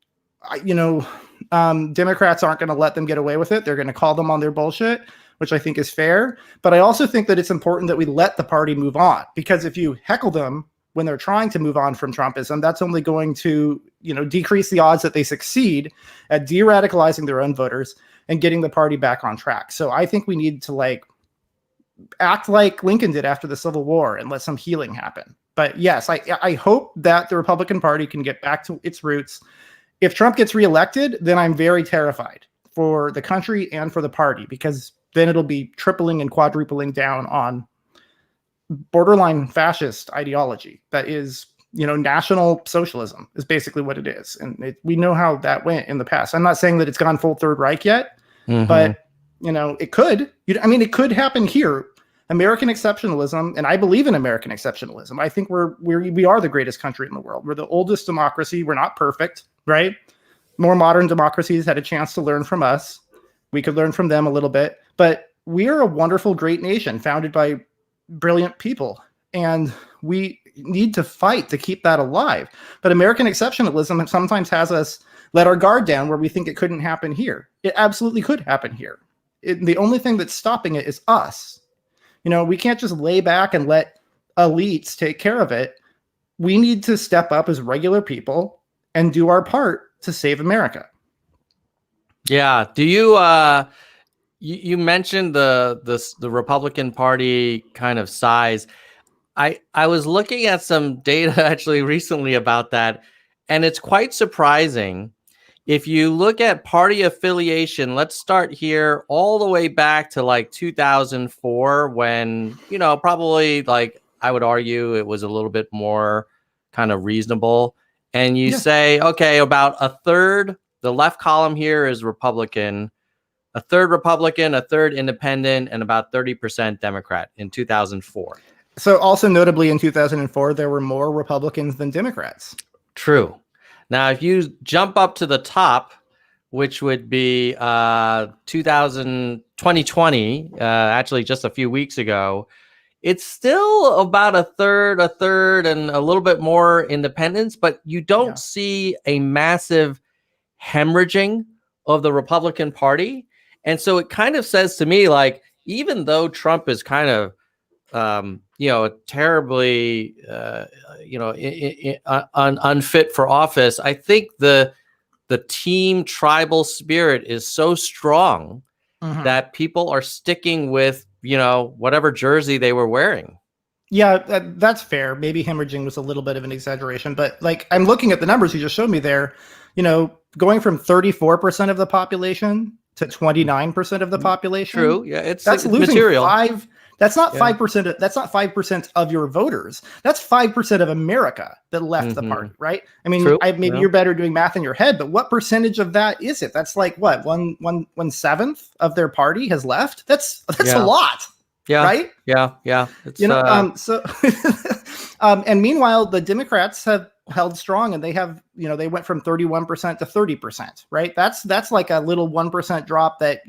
aren't going to let them get away with it. They're going to call them on their bullshit, which I think is fair. But I also think that it's important that we let the party move on, because if you heckle them when they're trying to move on from Trumpism, that's only going to, decrease the odds that they succeed at de-radicalizing their own voters and getting the party back on track. So I think we need to act like Lincoln did after the Civil War and let some healing happen. But yes, I hope that the Republican Party can get back to its roots. If Trump gets reelected, then I'm very terrified for the country and for the party, because then it'll be tripling and quadrupling down on borderline fascist ideology. That is, national socialism is basically what it is. And we know how that went in the past. I'm not saying that it's gone full Third Reich yet, but, it could. It could happen here. American exceptionalism, and I believe in American exceptionalism. I think we are the greatest country in the world. We're the oldest democracy. We're not perfect, right? More modern democracies had a chance to learn from us. We could learn from them a little bit, but we are a wonderful, great nation founded by brilliant people, and we need to fight to keep that alive. But American exceptionalism sometimes has us let our guard down where we think it couldn't happen here. It absolutely could happen here. The only thing that's stopping it is us. We can't just lay back and let elites take care of it. We need to step up as regular people and do our part to save America. Yeah. Do you you mentioned the Republican Party kind of size. I was looking at some data actually recently about that, and it's quite surprising. If you look at party affiliation, let's start here all the way back to 2004, when, probably I would argue it was a little bit more kind of reasonable. And you say, okay, about a third, the left column here is Republican, a third independent, and about 30% Democrat in 2004. So also notably in 2004, there were more Republicans than Democrats. True. Now, if you jump up to the top, which would be 2020, actually just a few weeks ago, it's still about a third, and a little bit more independents, but you don't see a massive hemorrhaging of the Republican Party. And so it kind of says to me, even though Trump is kind of, terribly, unfit for office, I think the team tribal spirit is so strong that people are sticking with, whatever jersey they were wearing. Yeah, that's fair. Maybe hemorrhaging was a little bit of an exaggeration, but I'm looking at the numbers you just showed me there, going from 34% of the population to 29% of the population. True. Yeah, that's losing material. That's not 5%. That's not 5% of your voters. That's 5% of America that left the party, right? I mean, maybe you're better doing math in your head, but what percentage of that is it? That's what, 1/7 of their party has left. That's a lot. Yeah. Right. Yeah. It's, and meanwhile, the Democrats have held strong, and they have, they went from 31% to 30%. Right. That's like a little 1% drop that,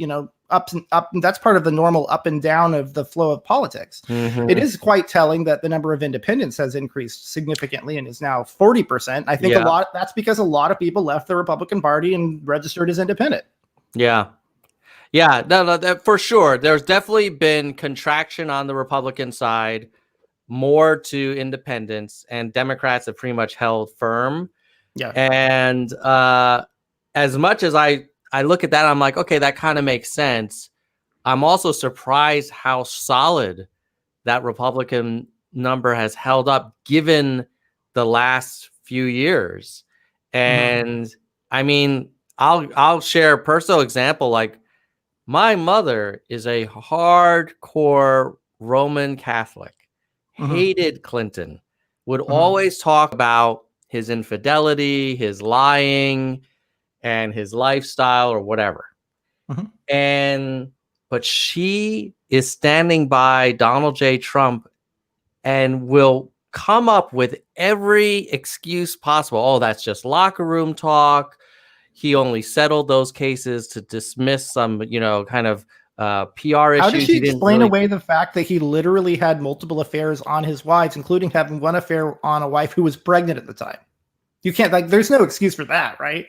That's part of the normal up and down of the flow of politics. It is quite telling that the number of independents has increased significantly and is now 40%. I think that's because a lot of people left the Republican Party and registered as independent. Yeah. No, for sure. There's definitely been contraction on the Republican side, more to independents, and Democrats have pretty much held firm. Yeah. And as much as I look at that, I'm like, okay, that kind of makes sense. I'm also surprised how solid that Republican number has held up given the last few years. And I mean, I'll share a personal example. Like, my mother is a hardcore Roman Catholic, hated Clinton, would always talk about his infidelity, his lying, and his lifestyle or whatever. But she is standing by Donald J. Trump and will come up with every excuse possible. Oh, that's just locker room talk. He only settled those cases to dismiss some, kind of PR issues. How does she explain away the fact that he literally had multiple affairs on his wives, including having one affair on a wife who was pregnant at the time? You can't, there's no excuse for that, right?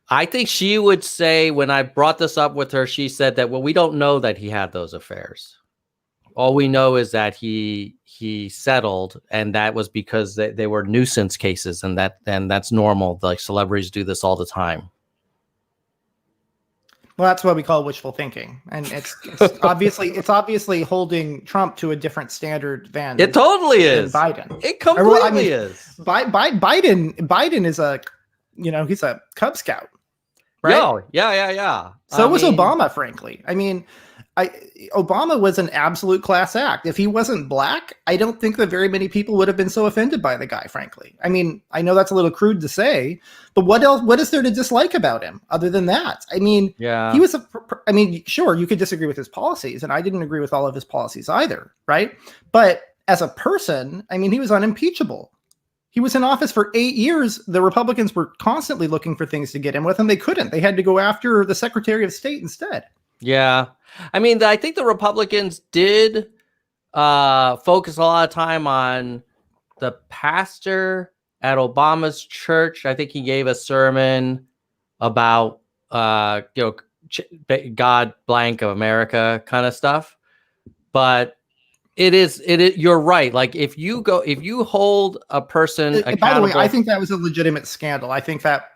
I think she would say, when I brought this up with her, she said that, well, we don't know that he had those affairs. All we know is that he settled, and that was because they were nuisance cases, and that's normal. Like, celebrities do this all the time. Well, that's what we call wishful thinking, and it's obviously holding Trump to a different standard than it totally is. Biden. It completely is. Biden is he's a Cub Scout, right? Yeah. So was Obama, frankly. I mean, Obama was an absolute class act. If he wasn't black, I don't think that very many people would have been so offended by the guy, frankly. I mean, I know that's a little crude to say, but what else? What is there to dislike about him other than that? I mean, he was sure, you could disagree with his policies, and I didn't agree with all of his policies either, right? But as a person, I mean, he was unimpeachable. He was in office for 8 years. The Republicans were constantly looking for things to get him with, and they couldn't. They had to go after the Secretary of State instead. Yeah. I mean, I think the Republicans did focus a lot of time on the pastor at Obama's church. I think he gave a sermon about, God blank of America kind of stuff. But it is, you're right. Like, if you hold a person accountable. By the way, I think that was a legitimate scandal. I think that,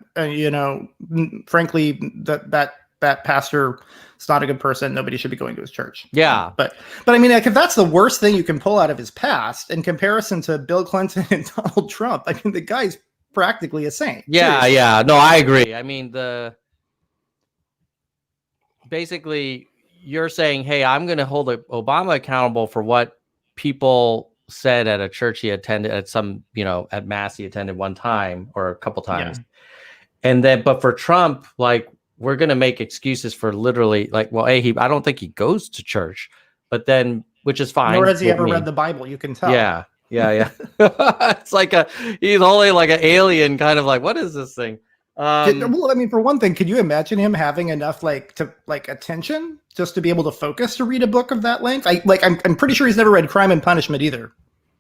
frankly, that pastor is not a good person. Nobody should be going to his church. Yeah. But I mean, like, if that's the worst thing you can pull out of his past in comparison to Bill Clinton and Donald Trump, I mean, the guy's practically a saint. Yeah. Seriously. Yeah. No, I agree. I mean, basically you're saying, hey, I'm going to hold Obama accountable for what people said at a church he attended, at some, at mass he attended one time or a couple times. Yeah. But for Trump, like, we're going to make excuses for literally, like, well, I don't think he goes to church, but then, which is fine. Nor has he ever read the Bible, you can tell. Yeah. It's like he's only like an alien, kind of like, what is this thing? Well, I mean, for one thing, could you imagine him having enough attention just to be able to focus to read a book of that length? I'm pretty sure he's never read Crime and Punishment either.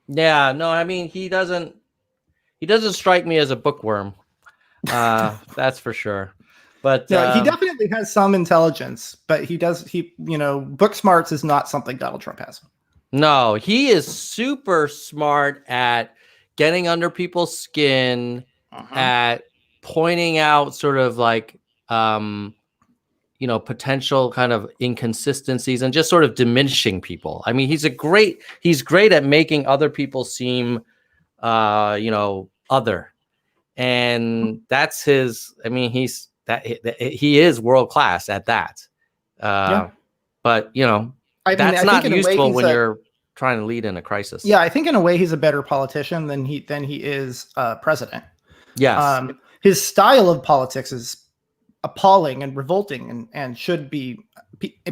Yeah, no, I mean, he doesn't strike me as a bookworm. That's for sure. But yeah, he definitely has some intelligence, but book smarts is not something Donald Trump has. No, he is super smart at getting under people's skin, at pointing out sort of like, potential kind of inconsistencies and just sort of diminishing people. I mean, he's great at making other people seem, other. And that's his, I mean, he is world class at that. But that's not useful when you're trying to lead in a crisis. Yeah, I think in a way he's a better politician than he is president. Yes. His style of politics is appalling and revolting, and should be,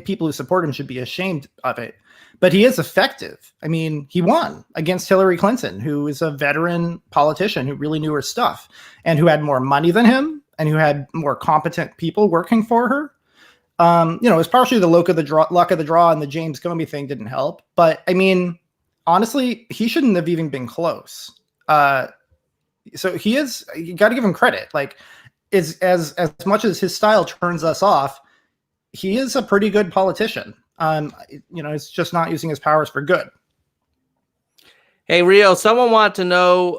people who support him should be ashamed of it. But he is effective. I mean, he won against Hillary Clinton, who is a veteran politician who really knew her stuff and who had more money than him and who had more competent people working for her. It's partially the luck of the draw, and the James Comey thing didn't help. But I mean, honestly, he shouldn't have even been close. So you got to give him credit. Like, as much as his style turns us off, he is a pretty good politician. It's just not using his powers for good. Hey, Rio, someone wanted to know,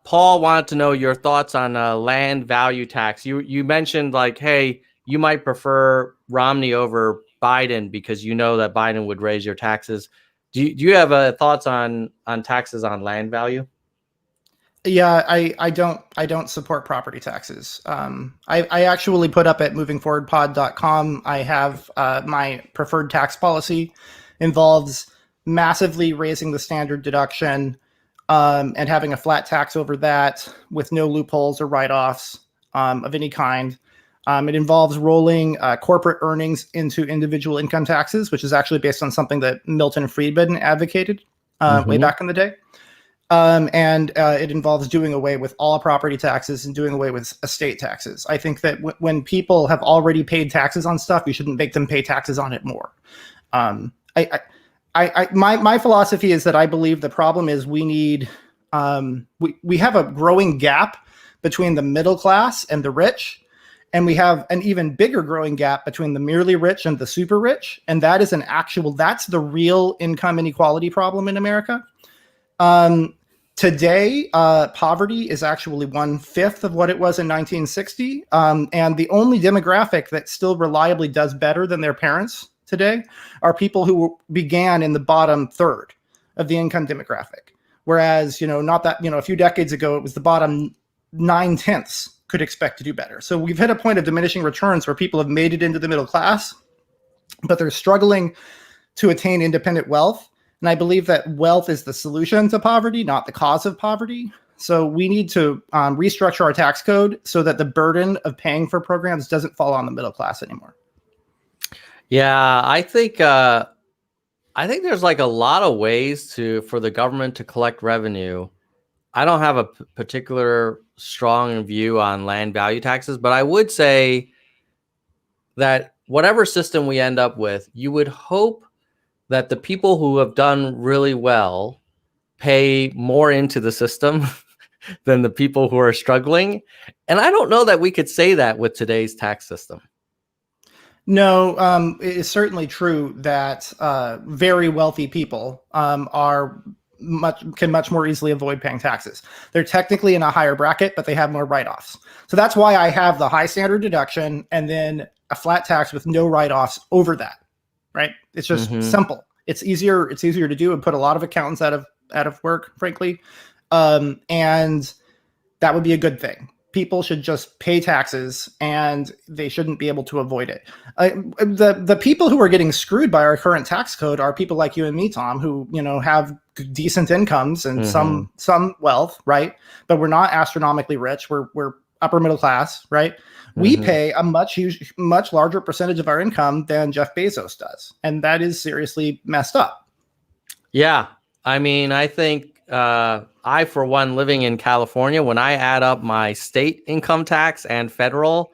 Paul wanted to know your thoughts on land value tax. You mentioned like, hey, you might prefer Romney over Biden because you know that Biden would raise your taxes. Do you have thoughts on taxes on land value? Yeah, I don't support property taxes. I actually put up at movingforwardpod.com. I have my preferred tax policy involves massively raising the standard deduction and having a flat tax over that with no loopholes or write-offs of any kind. It involves rolling corporate earnings into individual income taxes, which is actually based on something that Milton Friedman advocated way back in the day. And it involves doing away with all property taxes and doing away with estate taxes. I think that when people have already paid taxes on stuff, you shouldn't make them pay taxes on it more. My philosophy is that I believe the problem is we have a growing gap between the middle class and the rich. And we have an even bigger growing gap between the merely rich and the super rich. And that is that's the real income inequality problem in America. Today, poverty is actually 1/5 of what it was in 1960. And the only demographic that still reliably does better than their parents today are people who began in the bottom third of the income demographic. Whereas, a few decades ago, it was the bottom 9/10 could expect to do better. So we've hit a point of diminishing returns where people have made it into the middle class, but they're struggling to attain independent wealth. And I believe that wealth is the solution to poverty, not the cause of poverty. So we need to restructure our tax code so that the burden of paying for programs doesn't fall on the middle class anymore. Yeah, I think there's like a lot of ways for the government to collect revenue. I don't have a particular strong view on land value taxes, but I would say that whatever system we end up with, you would hope that the people who have done really well pay more into the system than the people who are struggling. And I don't know that we could say that with today's tax system. No, it is certainly true that very wealthy people can much more easily avoid paying taxes. They're technically in a higher bracket, but they have more write-offs. So that's why I have the high standard deduction and then a flat tax with no write-offs over that. Right? It's just simple. It's easier to do and put a lot of accountants out of work, frankly. And that would be a good thing. People should just pay taxes and they shouldn't be able to avoid it. The people who are getting screwed by our current tax code are people like you and me, Tom, who, have decent incomes and some wealth, right? But we're not astronomically rich. We're upper middle class, right? We pay a much larger percentage of our income than Jeff Bezos does. And that is seriously messed up. Yeah. I mean, I think I, for one, living in California, when I add up my state income tax and federal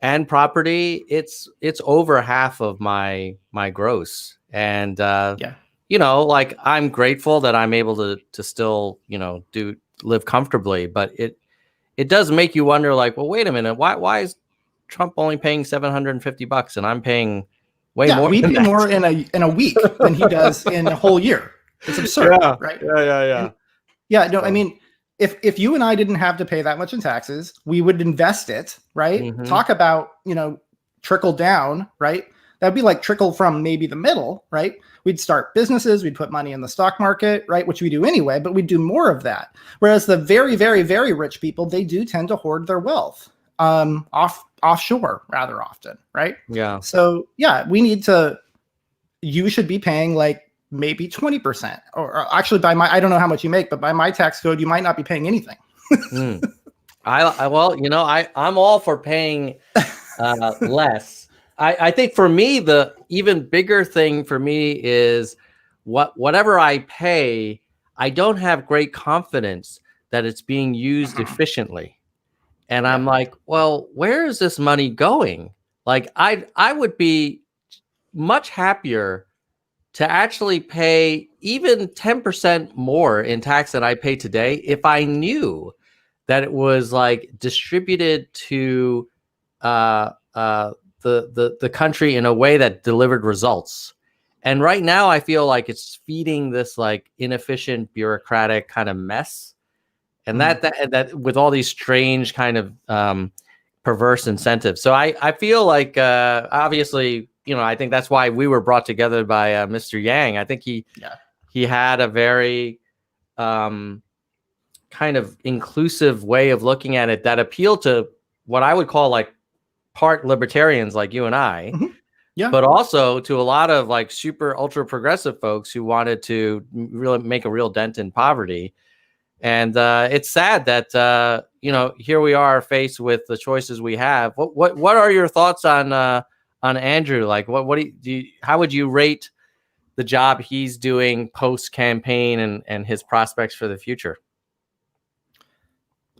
and property, it's over half of my gross. And, like, I'm grateful that I'm able to still, live comfortably. But it does make you wonder, like, well, wait a minute, why is Trump only paying $750 and I'm paying way more? We pay more in a week than he does in a whole year. It's absurd, right? Yeah. No, I mean, if you and I didn't have to pay that much in taxes, we would invest it, right? Talk about, trickle down, right? That'd be like trickle from maybe the middle, right? We'd start businesses, we'd put money in the stock market, right? Which we do anyway, but we'd do more of that. Whereas the very, very, very rich people, they do tend to hoard their wealth offshore rather often, right? Yeah. So you should be paying like maybe 20%, or actually I don't know how much you make, but by my tax code, you might not be paying anything. I'm all for paying less. I think for me, the even bigger thing for me is whatever I pay, I don't have great confidence that it's being used efficiently. And I'm like, well, where is this money going? Like I would be much happier to actually pay even 10% more in tax than I pay today if I knew that it was like distributed to the country in a way that delivered results. And right now I feel like it's feeding this like inefficient bureaucratic kind of mess. And that with all these strange kind of perverse incentives. So I feel like obviously, you know, I think that's why we were brought together by Mr. Yang. I think he had a very kind of inclusive way of looking at it that appealed to what I would call like part libertarians like you and I, but also to a lot of like super ultra progressive folks who wanted to really make a real dent in poverty. And it's sad that you know, here we are faced with the choices we have. What are your thoughts on Andrew? Like, what do you how would you rate the job he's doing post campaign and his prospects for the future?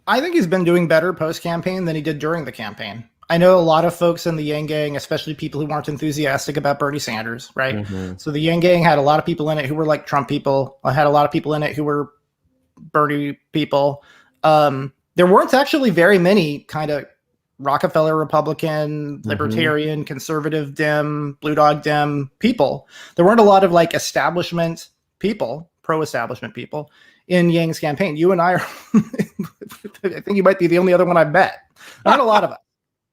I think he's been doing better post campaign than he did during the campaign. I know a lot of folks in the Yang Gang, especially people who weren't enthusiastic about Bernie Sanders, right? So the Yang Gang had a lot of people in it who were like Trump people. I had a lot of people in it who were Bernie people. There weren't actually very many kind of Rockefeller Republican, libertarian, conservative Dem, Blue Dog Dem people. There weren't a lot of like establishment people, pro-establishment people in Yang's campaign. You and I are, I think you might be the only other one I've met. Not a lot of us,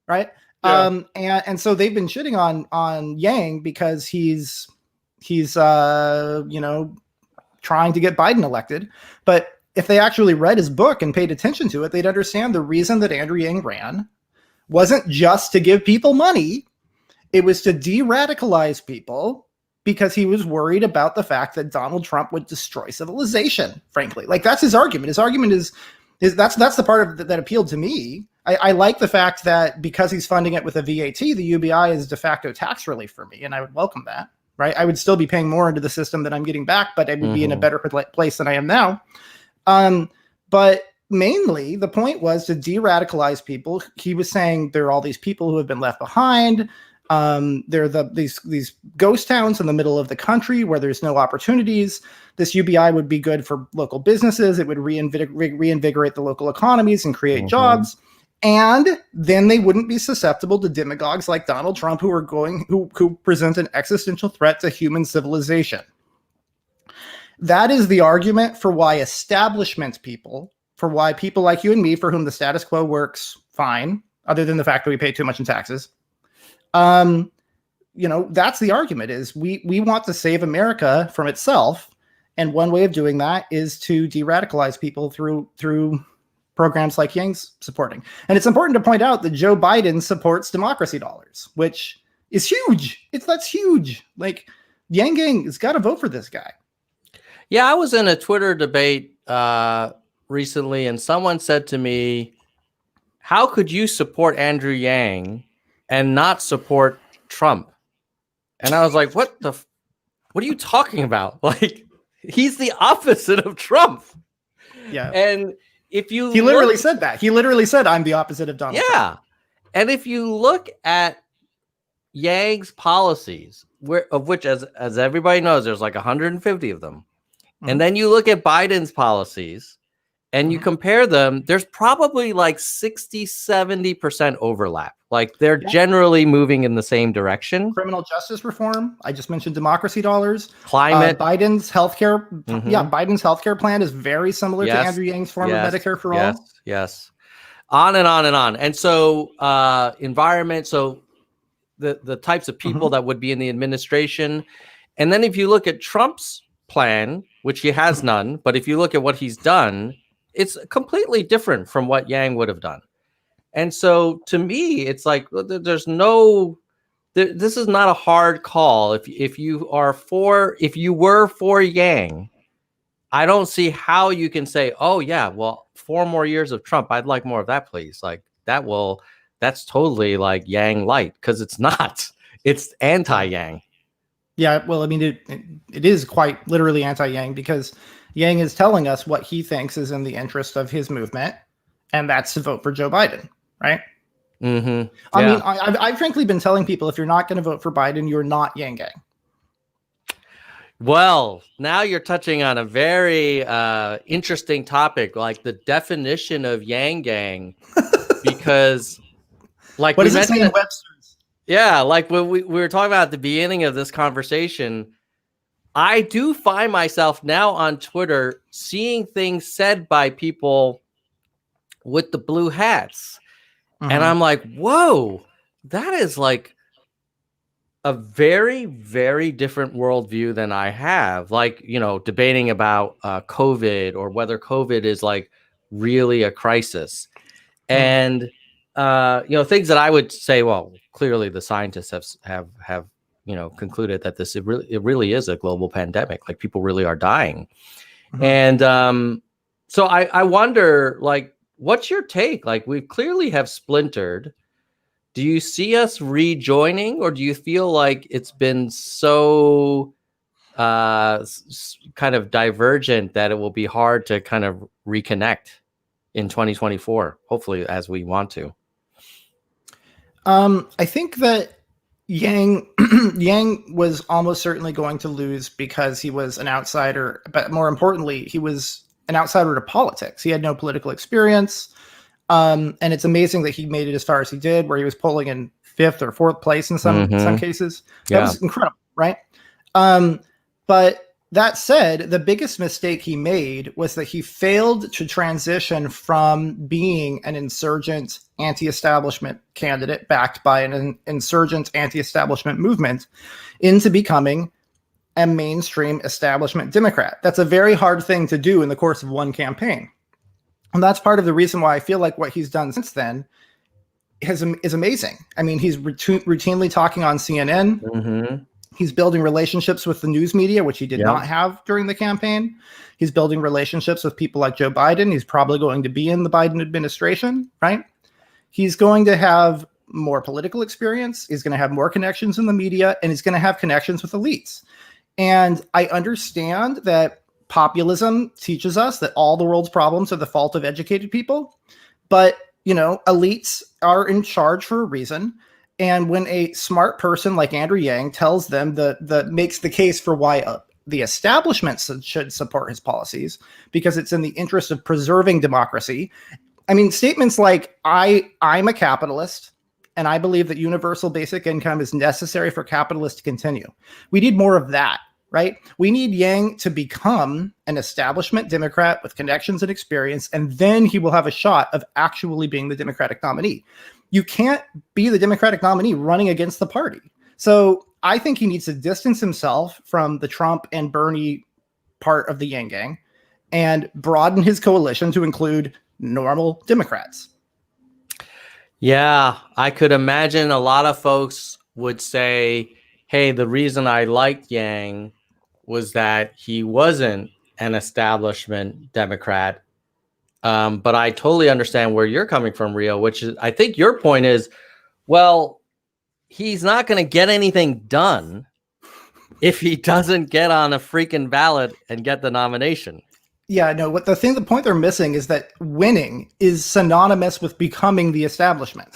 right? And so they've been shitting on Yang because he's you know, trying to get Biden elected. But if they actually read his book and paid attention to it, they'd understand the reason that Andrew Yang ran wasn't just to give people money. It was to de-radicalize people because he was worried about the fact that Donald Trump would destroy civilization, frankly. Like, that's his argument. His argument is that's the part of that appealed to me. I like the fact that because he's funding it with a VAT, the UBI is de facto tax relief for me, and I would welcome that. Right, I would still be paying more into the system than I'm getting back, but I would be in a better place than I am now. But mainly, the point was to de-radicalize people. He was saying there are all these people who have been left behind. There are these ghost towns in the middle of the country where there's no opportunities. This UBI would be good for local businesses. It would reinvigorate the local economies and create jobs. And then they wouldn't be susceptible to demagogues like Donald Trump, who present an existential threat to human civilization. That is the argument for why establishment people, for why people like you and me, for whom the status quo works fine, other than the fact that we pay too much in taxes. You know, that's the argument, is we want to save America from itself. And one way of doing that is to de-radicalize people through programs like Yang's supporting. And it's important to point out that Joe Biden supports democracy dollars, which is huge. That's huge. Like, Yang Gang has got to vote for this guy. Yeah, I was in a Twitter debate recently, and someone said to me, how could you support Andrew Yang and not support Trump? And I was like, what are you talking about? Like, he's the opposite of Trump. Yeah. And he literally said that. He literally said, I'm the opposite of Donald Trump. And if you look at Yang's policies, of which, as everybody knows, there's like 150 of them. And then you look at Biden's policies and you compare them, there's probably like 60-70% overlap. Like, they're generally moving in the same direction. Criminal justice reform. I just mentioned democracy dollars. Climate. Biden's healthcare. Biden's healthcare plan is very similar to Andrew Yang's form of Medicare for all. Yes. On and on and on. And so environment. So the types of people that would be in the administration. And then if you look at Trump's plan, which he has none, but if you look at what he's done, it's completely different from what Yang would have done. And so to me, it's like, this is not a hard call. If you were for Yang, I don't see how you can say, oh yeah, well, 4 more years of Trump, I'd like more of that, please. Like, that's totally like Yang light, because it's not. It's anti-Yang. Yeah, well, I mean, it is quite literally anti-Yang, because Yang is telling us what he thinks is in the interest of his movement, and that's to vote for Joe Biden, right? Mm-hmm. I Yeah. mean, I've frankly been telling people, if you're not going to vote for Biden, you're not Yang Gang. Well, now you're touching on a very interesting topic, like the definition of Yang Gang, because like What we does it say mentioned, in Webster's? yeah, like when we were talking about at the beginning of this conversation, I do find myself now on Twitter seeing things said by people with the blue hats. And I'm like, whoa, that is like a very, very different worldview than I have. Like, you know, debating about COVID or whether COVID is like really a crisis. And, you know, things that I would say, well, clearly the scientists have you know, concluded that it really is a global pandemic. Like people really are dying. And so I wonder, like, what's your take? Like, we clearly have splintered. Do you see us rejoining, or do you feel like it's been so kind of divergent that it will be hard to kind of reconnect in 2024, hopefully, as we want to? I think that Yang was almost certainly going to lose because he was an outsider, but more importantly, he was an outsider to politics. He had no political experience. And it's amazing that he made it as far as he did, where he was polling in 5th or 4th place in some cases. That was incredible, right? But that said, the biggest mistake he made was that he failed to transition from being an insurgent anti-establishment candidate backed by an insurgent anti-establishment movement into becoming a mainstream establishment Democrat. That's a very hard thing to do in the course of one campaign. And that's part of the reason why I feel like what he's done since then is amazing. I mean, he's routinely talking on CNN. He's building relationships with the news media, which he did not have during the campaign. He's building relationships with people like Joe Biden. He's probably going to be in the Biden administration, right? He's going to have more political experience. He's going to have more connections in the media, and he's going to have connections with elites. And I understand that populism teaches us that all the world's problems are the fault of educated people. But, you know, elites are in charge for a reason. And when a smart person like Andrew Yang tells them makes the case for why the establishment should support his policies, because it's in the interest of preserving democracy. I mean, statements like, I'm a capitalist, and I believe that universal basic income is necessary for capitalists to continue. We need more of that, right? We need Yang to become an establishment Democrat with connections and experience, and then he will have a shot of actually being the Democratic nominee. You can't be the Democratic nominee running against the party. So I think he needs to distance himself from the Trump and Bernie part of the Yang Gang and broaden his coalition to include normal Democrats. Yeah, I could imagine a lot of folks would say, hey, the reason I liked Yang was that he wasn't an establishment Democrat. But I totally understand where you're coming from, Rio, which is, I think your point is, well, he's not going to get anything done if he doesn't get on a freaking ballot and get the nomination. Yeah, no, the point they're missing is that winning is synonymous with becoming the establishment.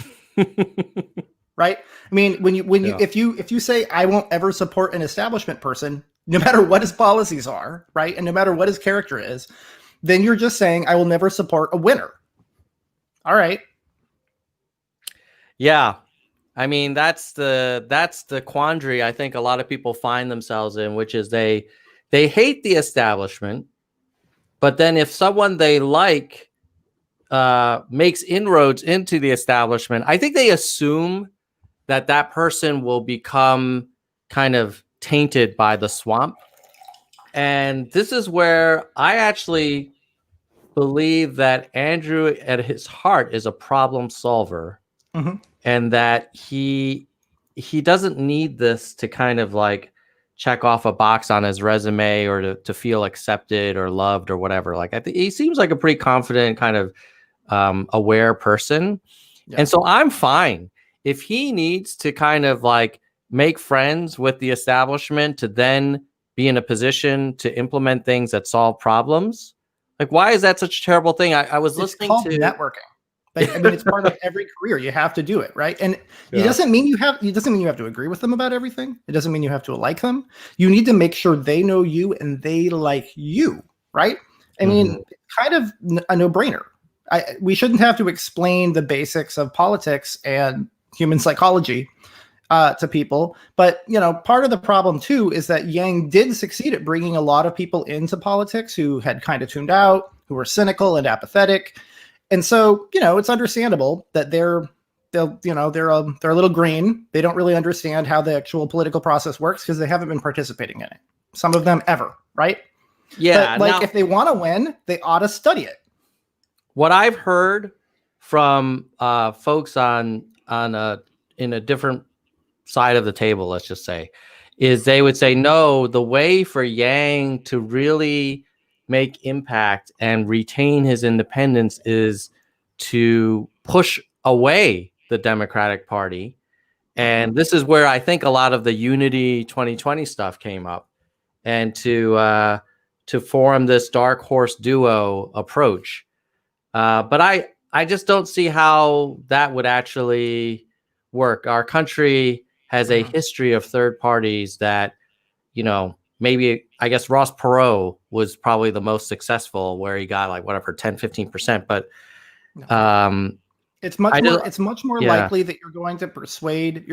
Right? I mean, if you say I won't ever support an establishment person, no matter what his policies are, right? And no matter what his character is, then you're just saying I will never support a winner. All right. Yeah. I mean, that's the quandary I think a lot of people find themselves in, which is they hate the establishment, but then if someone they like makes inroads into the establishment, I think they assume that person will become kind of tainted by the swamp. And this is where I actually believe that Andrew at his heart is a problem solver, and that he doesn't need this to kind of like check off a box on his resume or to feel accepted or loved or whatever. Like, I think he seems like a pretty confident, kind of aware person. Yeah. And so I'm fine if he needs to kind of like make friends with the establishment to then be in a position to implement things that solve problems. Like, why is that such a terrible thing? I was listening to networking. Like, I mean, it's part of every career. You have to do it, right? And Yeah. it doesn't mean you have to agree with them about everything. It doesn't mean you have to like them. You need to make sure they know you and they like you, right? I mean, kind of a no-brainer. We shouldn't have to explain the basics of politics and human psychology to people. But, part of the problem, too, is that Yang did succeed at bringing a lot of people into politics who had kind of tuned out, who were cynical and apathetic. And so, it's understandable that they're a little green. They don't really understand how the actual political process works because they haven't been participating in it. Some of them ever, right? Yeah. But, if they want to win, they ought to study it. What I've heard from folks in a different side of the table, let's just say, is they would say, no, the way for Yang to really make impact and retain his independence is to push away the Democratic Party. And this is where I think a lot of the Unity 2020 stuff came up, and to form this dark horse duo approach. But I just don't see how that would actually work. Our country has a history of third parties that, maybe, I guess Ross Perot was probably the most successful, where he got like whatever 10-15%. But it's much more likely that you're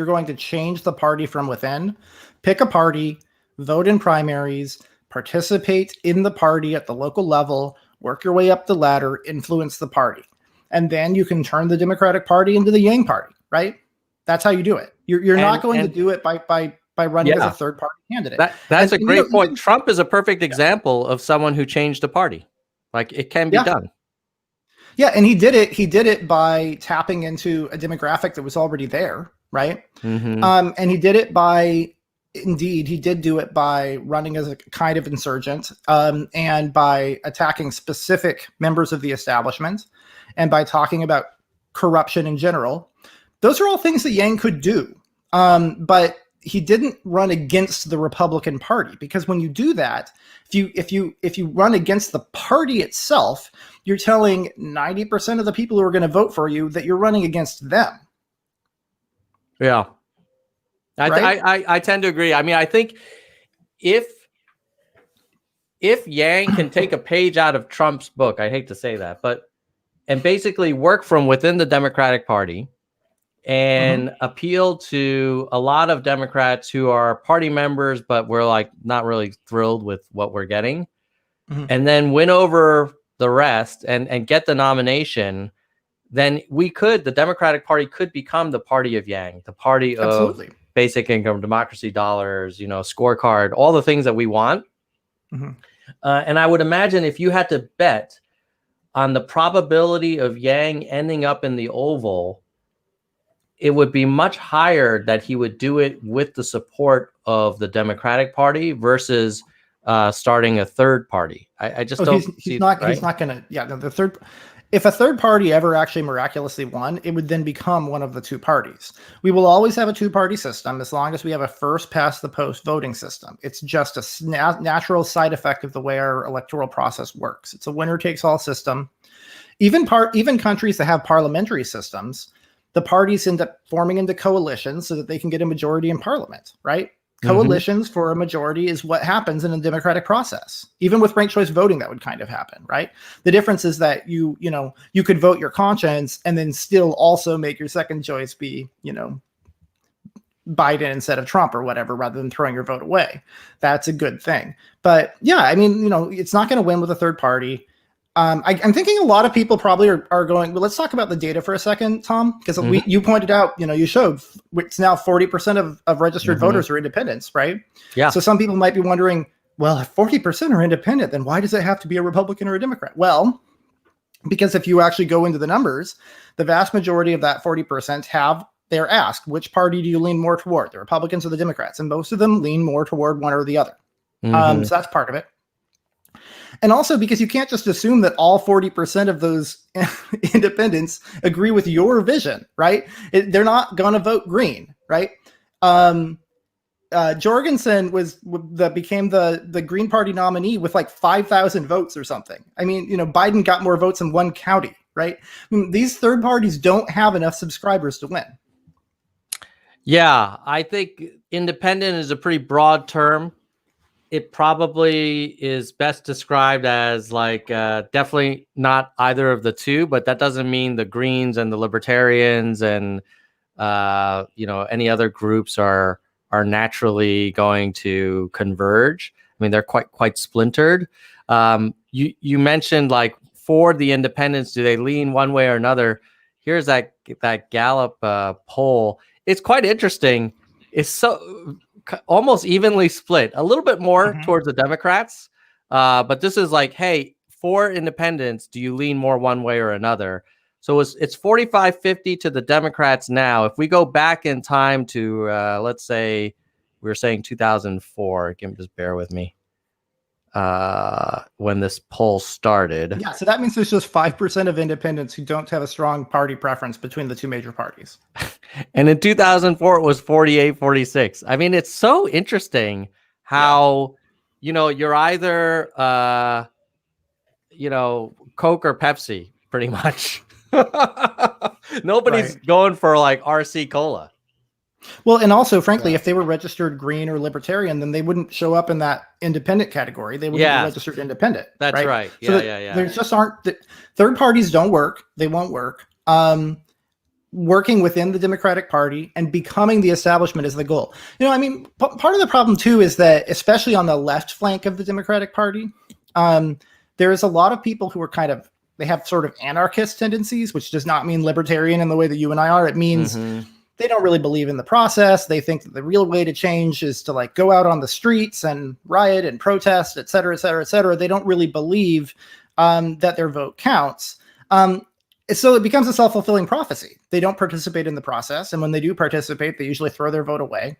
going to change the party from within. Pick a party, vote in primaries, participate in the party at the local level, work your way up the ladder, influence the party. And then you can turn the Democratic Party into the Yang Party, right? That's how you do it. You're not going to do it by running as a third party candidate. That's a great point. Trump is a perfect example of someone who changed the party. Like, it can be done. Yeah, and he did it. He did it by tapping into a demographic that was already there, right? And he did it by running as a kind of insurgent, and by attacking specific members of the establishment, and by talking about corruption in general. Those are all things that Yang could do. But he didn't run against the Republican Party, because when you do that, if you run against the party itself, you're telling 90% of the people who are going to vote for you that you're running against them. Yeah. I tend to agree. I mean, I think if Yang can take a page out of Trump's book, I hate to say that, and basically work from within the Democratic Party and appeal to a lot of Democrats who are party members, but we're like not really thrilled with what we're getting, and then win over the rest and get the nomination, then the Democratic Party could become the party of Yang, the party of basic income, democracy, dollars, scorecard, all the things that we want. And I would imagine if you had to bet on the probability of Yang ending up in the Oval, it would be much higher that he would do it with the support of the Democratic Party versus starting a third party. I just don't. He's not going to. Yeah, the third. If a third party ever actually miraculously won, it would then become one of the two parties. We will always have a two-party system as long as we have a first-past-the-post voting system. It's just a natural side effect of the way our electoral process works. It's a winner-takes-all system. Even countries that have parliamentary systems, the parties end up forming into coalitions so that they can get a majority in parliament, right? Coalitions for a majority is what happens in a democratic process. Even with ranked choice voting, that would kind of happen, right? The difference is that you could vote your conscience and then still also make your second choice be, Biden instead of Trump or whatever, rather than throwing your vote away. That's a good thing. But yeah, I mean, it's not going to win with a third party. I'm thinking a lot of people probably are going, well, let's talk about the data for a second, Tom, because you pointed out, you showed it's now 40% of registered voters are independents, right? Yeah. So some people might be wondering, well, if 40% are independent, then why does it have to be a Republican or a Democrat? Well, because if you actually go into the numbers, the vast majority of that 40% they're asked, which party do you lean more toward, the Republicans or the Democrats? And most of them lean more toward one or the other. So that's part of it. And also because you can't just assume that all 40% of those independents agree with your vision, right? They're not going to vote green, right? Jorgensen became the Green Party nominee with like 5,000 votes or something. I mean, Biden got more votes in one county, right? I mean, these third parties don't have enough subscribers to win. Yeah, I think independent is a pretty broad term. It probably is best described as like definitely not either of the two, but that doesn't mean the Greens and the Libertarians and any other groups are naturally going to converge. I mean, they're quite splintered. You mentioned like for the independents, do they lean one way or another? Here's that Gallup poll. It's quite interesting. It's so almost evenly split, a little bit more towards the Democrats. But this is like, hey, for independents, do you lean more one way or another? So it's 45-50 to the Democrats now. If we go back in time to, let's say, we were saying 2004. Just bear with me. When this poll started. Yeah, so that means there's just 5% of independents who don't have a strong party preference between the two major parties. And in 2004, it was 48-46. I mean, it's so interesting how, you're either, Coke or Pepsi, pretty much. Nobody's going for like RC Cola. Well, and also, frankly, if they were registered Green or Libertarian, then they wouldn't show up in that independent category. They wouldn't be registered independent. That's right. So Yeah. There just aren't third parties don't work. They won't work. Working within the Democratic Party and becoming the establishment is the goal. I mean, part of the problem too is that, especially on the left flank of the Democratic Party, there is a lot of people who are they have sort of anarchist tendencies, which does not mean libertarian in the way that you and I are. It means they don't really believe in the process. They think that the real way to change is to like go out on the streets and riot and protest, et cetera, et cetera, et cetera. They don't really believe that their vote counts. So it becomes a self-fulfilling prophecy. They don't participate in the process. And when they do participate, they usually throw their vote away.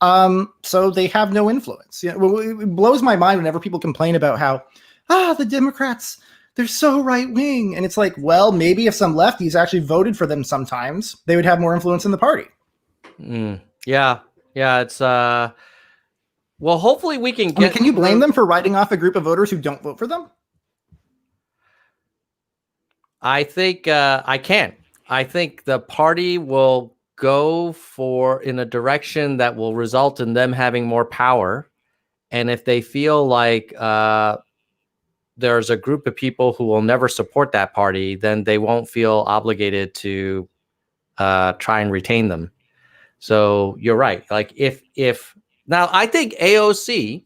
So they have no influence. It blows my mind whenever people complain about how, the Democrats, they're so right-wing. And it's like, well, maybe if some lefties actually voted for them sometimes, they would have more influence in the party. Yeah. It's, well, hopefully we can get... can you blame them for writing off a group of voters who don't vote for them? I think I can. I think the party will go in a direction that will result in them having more power. And if they feel like there's a group of people who will never support that party, then they won't feel obligated to try and retain them. So you're right. Like if now I think AOC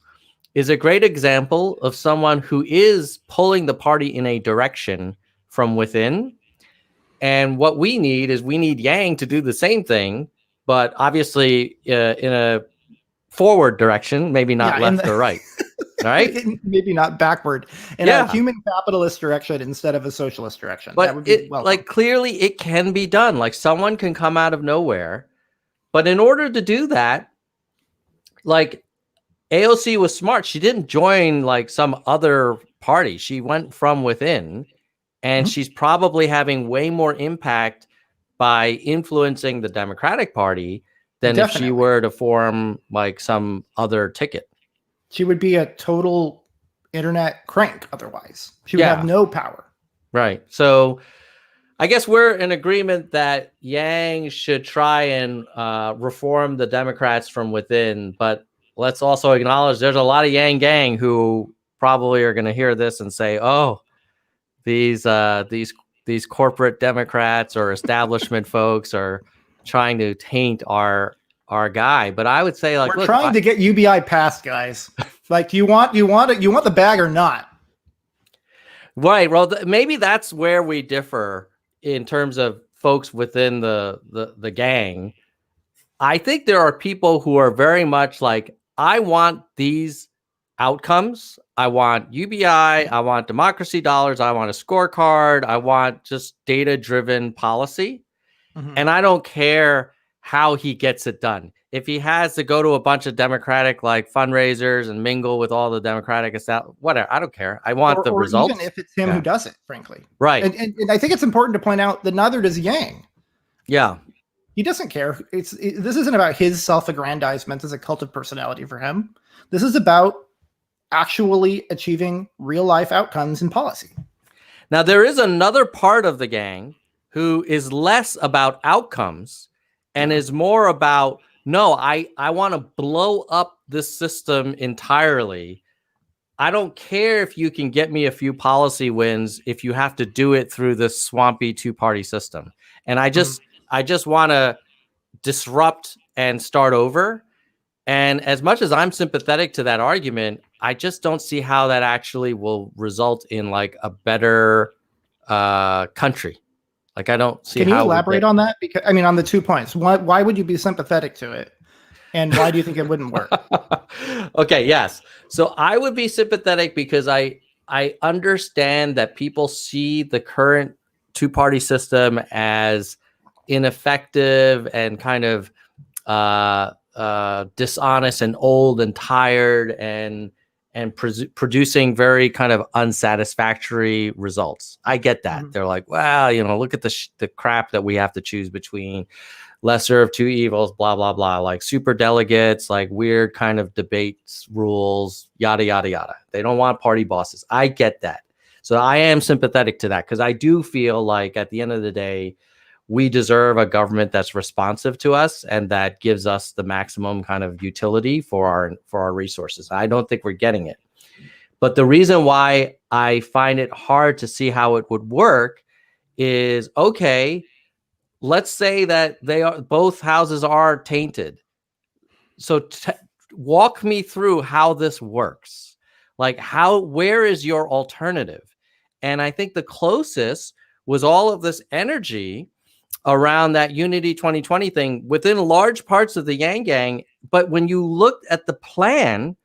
is a great example of someone who is pulling the party in a direction from within. And what we need Yang to do the same thing, but obviously in a forward direction, maybe not left or right. Right? Maybe not backward, in a human capitalist direction instead of a socialist direction. But that would be like clearly it can be done. Like someone can come out of nowhere. But in order to do that, like AOC was smart. She didn't join like some other party. She went from within, and she's probably having way more impact by influencing the Democratic Party than if she were to form like some other ticket. She would be a total internet crank otherwise. She would have no power. Right. So I guess we're in agreement that Yang should try and reform the Democrats from within. But let's also acknowledge there's a lot of Yang gang who probably are going to hear this and say, oh, these corporate Democrats or establishment folks are trying to taint our guy. But I would say, like, we're trying to get UBI passed, guys. Like, do you want the bag or not? Right. Well, maybe that's where we differ in terms of folks within the gang. I think there are people who are very much like, I want these outcomes. I want UBI. I want democracy dollars. I want a scorecard. I want just data-driven policy. And I don't care how he gets it done. If he has to go to a bunch of Democratic like fundraisers and mingle with all the Democratic whatever, I don't care. I want the results. Even if it's him who does it, frankly. Right. And I think it's important to point out that neither does Yang. Yeah. He doesn't care. This isn't about his self-aggrandizement as a cult of personality for him. This is about actually achieving real life outcomes in policy. Now, there is another part of the gang who is less about outcomes and is more about, no, I want to blow up this system entirely. I don't care if you can get me a few policy wins if you have to do it through this swampy two-party system. And I just want to disrupt and start over. And as much as I'm sympathetic to that argument, I just don't see how that actually will result in like a better country. Like, I don't see. Can you elaborate on that? Because I mean, on the 2 points, why would you be sympathetic to it, and why do you think it wouldn't work? Okay, yes. So I would be sympathetic because I understand that people see the current two-party system as ineffective and kind of dishonest and old and tired and producing very kind of unsatisfactory results. I get that. They're like, well, look at the crap that we have to choose between, lesser of two evils, blah, blah, blah, like super delegates, like weird kind of debates, rules, yada, yada, yada. They don't want party bosses. I get that. So I am sympathetic to that because I do feel like at the end of the day, we deserve a government that's responsive to us and that gives us the maximum kind of utility for our resources. I don't think we're getting it. But the reason why I find it hard to see how it would work is, okay, let's say that both houses are tainted. So walk me through how this works. Like, where is your alternative? And I think the closest was all of this energy around that Unity 2020 thing within large parts of the Yang Gang. But when you looked at the plan,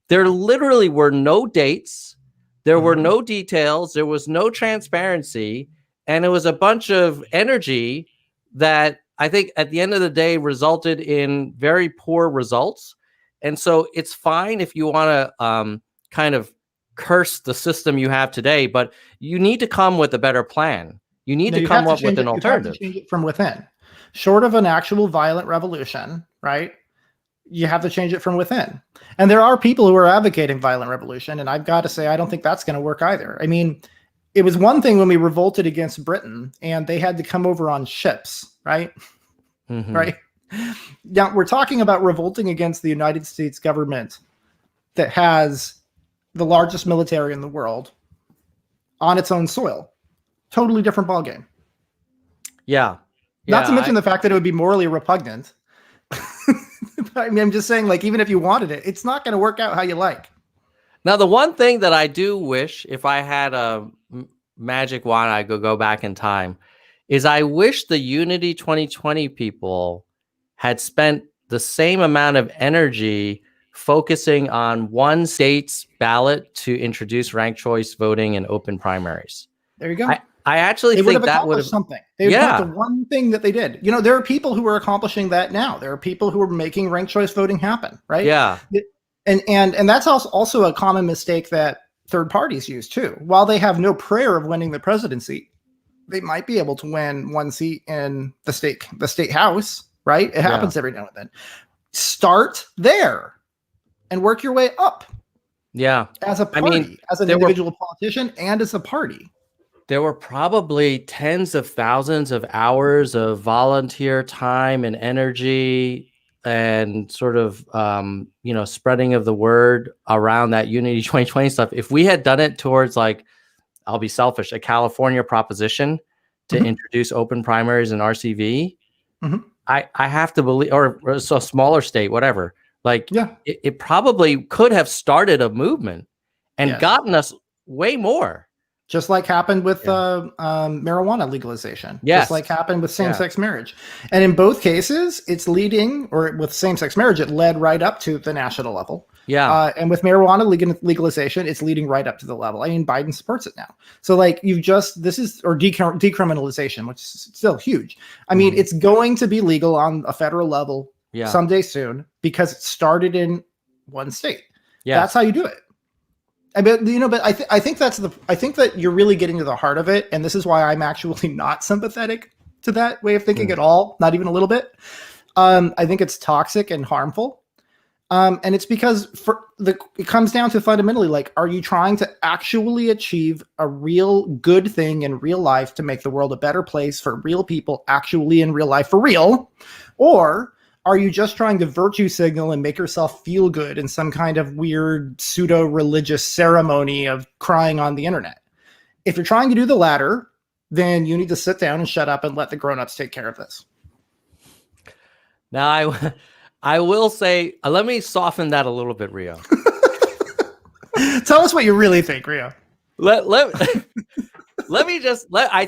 there literally were no dates. There were no details. There was no transparency. And it was a bunch of energy that I think at the end of the day resulted in very poor results. And so it's fine if you want to kind of curse the system you have today, but you need to come with a better plan. You need to come up with an alternative. You have to change it from within. Short of an actual violent revolution, right? You have to change it from within. And there are people who are advocating violent revolution, and I've got to say, I don't think that's going to work either. I mean, it was one thing when we revolted against Britain and they had to come over on ships, right? Right? Now, we're talking about revolting against the United States government that has the largest military in the world on its own soil. Totally different ballgame. Yeah. Not to mention the fact that it would be morally repugnant. I mean, I'm just saying, like, even if you wanted it, it's not going to work out how you like. Now, the one thing that I do wish, if I had a magic wand, I could go back in time, is I wish the Unity 2020 people had spent the same amount of energy focusing on one state's ballot to introduce ranked choice voting and open primaries. There you go. I actually think that would have something. They would have the one thing that they did. There are people who are accomplishing that now. There are people who are making ranked choice voting happen, right? Yeah. And that's also a common mistake that third parties use too. While they have no prayer of winning the presidency, they might be able to win one seat in the state house, right? It happens every now and then. Start there and work your way up. Yeah. As a party, as an individual politician and as a party. There were probably tens of thousands of hours of volunteer time and energy and sort of, spreading of the word around that Unity 2020 stuff. If we had done it towards, like, I'll be selfish, a California proposition to introduce open primaries and RCV, I have to believe, or a smaller state, whatever. Like, it probably could have started a movement and gotten us way more. Just like happened with marijuana legalization. Yes. Just like happened with same-sex marriage. And in both cases, it's leading, or with same-sex marriage, it led right up to the national level. Yeah. And with marijuana legalization, it's leading right up to the level. I mean, Biden supports it now. So, like, decriminalization, which is still huge. I mean, it's going to be legal on a federal level someday soon because it started in one state. Yeah. That's how you do it. I mean, but I think that you're really getting to the heart of it, and this is why I'm actually not sympathetic to that way of thinking at all, not even a little bit. I think it's toxic and harmful. And it's because it comes down to fundamentally, like, are you trying to actually achieve a real good thing in real life to make the world a better place for real people actually in real life for real? Or are you just trying to virtue signal and make yourself feel good in some kind of weird pseudo-religious ceremony of crying on the internet? If you're trying to do the latter, then you need to sit down and shut up and let the grown-ups take care of this. Now, I will say, let me soften that a little bit, Rio. Tell us what you really think, Rio. I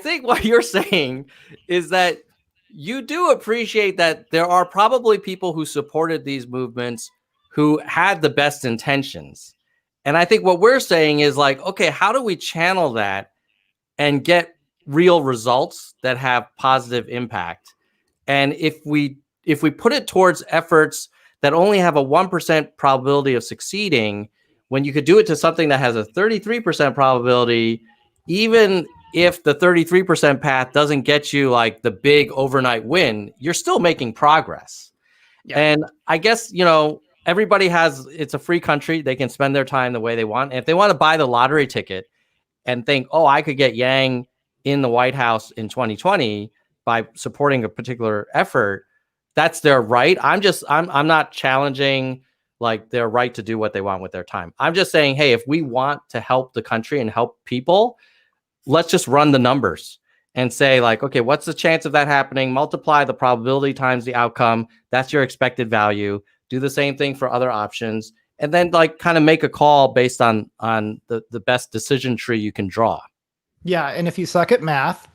think what you're saying is that you do appreciate that there are probably people who supported these movements who had the best intentions. And I think what we're saying is like, okay, how do we channel that and get real results that have positive impact? And if we put it towards efforts that only have a 1% probability of succeeding, when you could do it to something that has a 33% probability, even if the 33% path doesn't get you like the big overnight win, you're still making progress. Yeah. And I guess, everybody it's a free country. They can spend their time the way they want. And if they want to buy the lottery ticket and think, oh, I could get Yang in the White House in 2020 by supporting a particular effort, that's their right. I'm not challenging like their right to do what they want with their time. I'm just saying, hey, if we want to help the country and help people, let's just run the numbers and say like, okay, what's the chance of that happening? Multiply the probability times the outcome. That's your expected value. Do the same thing for other options. And then like kind of make a call based on the best decision tree you can draw. Yeah. And if you suck at math,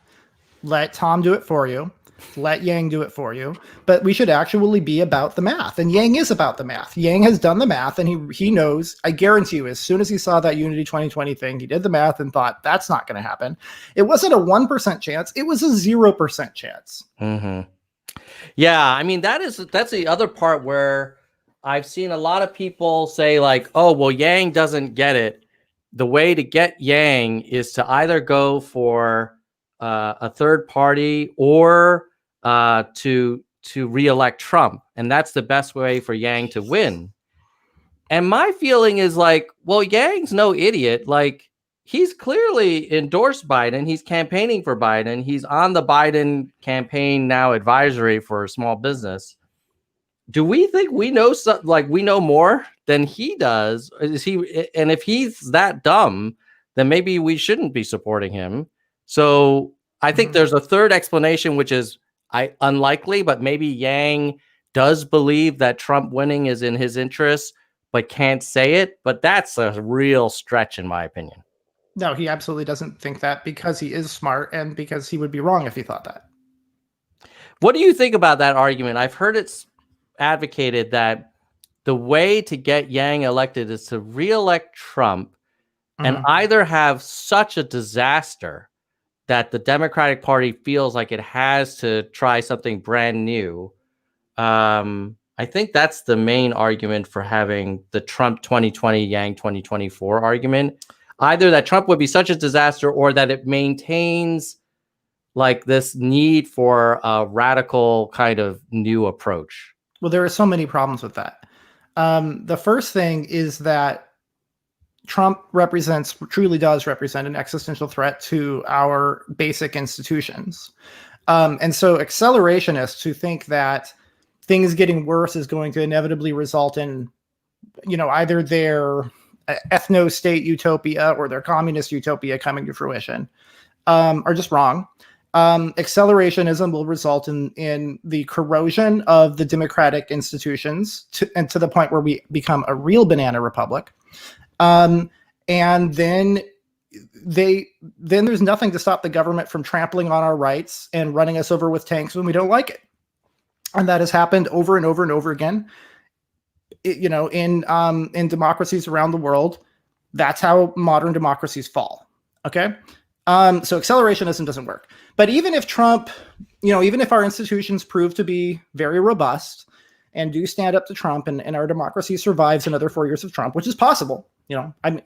let Tom do it for you. Let Yang do it for you. But we should actually be about the math. And Yang is about the math. Yang has done the math, and he knows, I guarantee you, as soon as he saw that Unity 2020 thing, he did the math and thought, that's not going to happen. It wasn't a 1% chance. It was a 0% chance. Mm-hmm. Yeah. I mean, that's the other part where I've seen a lot of people say like, oh, well, Yang doesn't get it. The way to get Yang is to either go for a third party or to reelect Trump. And that's the best way for Yang to win. And my feeling is like, well, Yang's no idiot. Like, he's clearly endorsed Biden. He's campaigning for Biden. He's on the Biden campaign now advisory for small business. Do we think we know we know more than he does? And if he's that dumb, then maybe we shouldn't be supporting him. So I think there's a third explanation, which is unlikely, but maybe Yang does believe that Trump winning is in his interest, but can't say it. But that's a real stretch, in my opinion. No, he absolutely doesn't think that, because he is smart and because he would be wrong if he thought that. What do you think about that argument? I've heard it's advocated that the way to get Yang elected is to reelect Trump and either have such a disaster that the Democratic Party feels like it has to try something brand new. I think that's the main argument for having the Trump 2020, Yang 2024 argument. Either that Trump would be such a disaster, or that it maintains like this need for a radical kind of new approach. Well, there are so many problems with that. The first thing is that Trump truly does represent an existential threat to our basic institutions. And so accelerationists who think that things getting worse is going to inevitably result in, either their ethno-state utopia or their communist utopia coming to fruition, are just wrong. Accelerationism will result in the corrosion of the democratic institutions to the point where we become a real banana republic. And then there's nothing to stop the government from trampling on our rights and running us over with tanks when we don't like it. And that has happened over and over and over again. In democracies around the world. That's how modern democracies fall. Okay. So accelerationism doesn't work. But even if Trump, even if our institutions prove to be very robust and do stand up to Trump, and our democracy survives another 4 years of Trump, which is possible,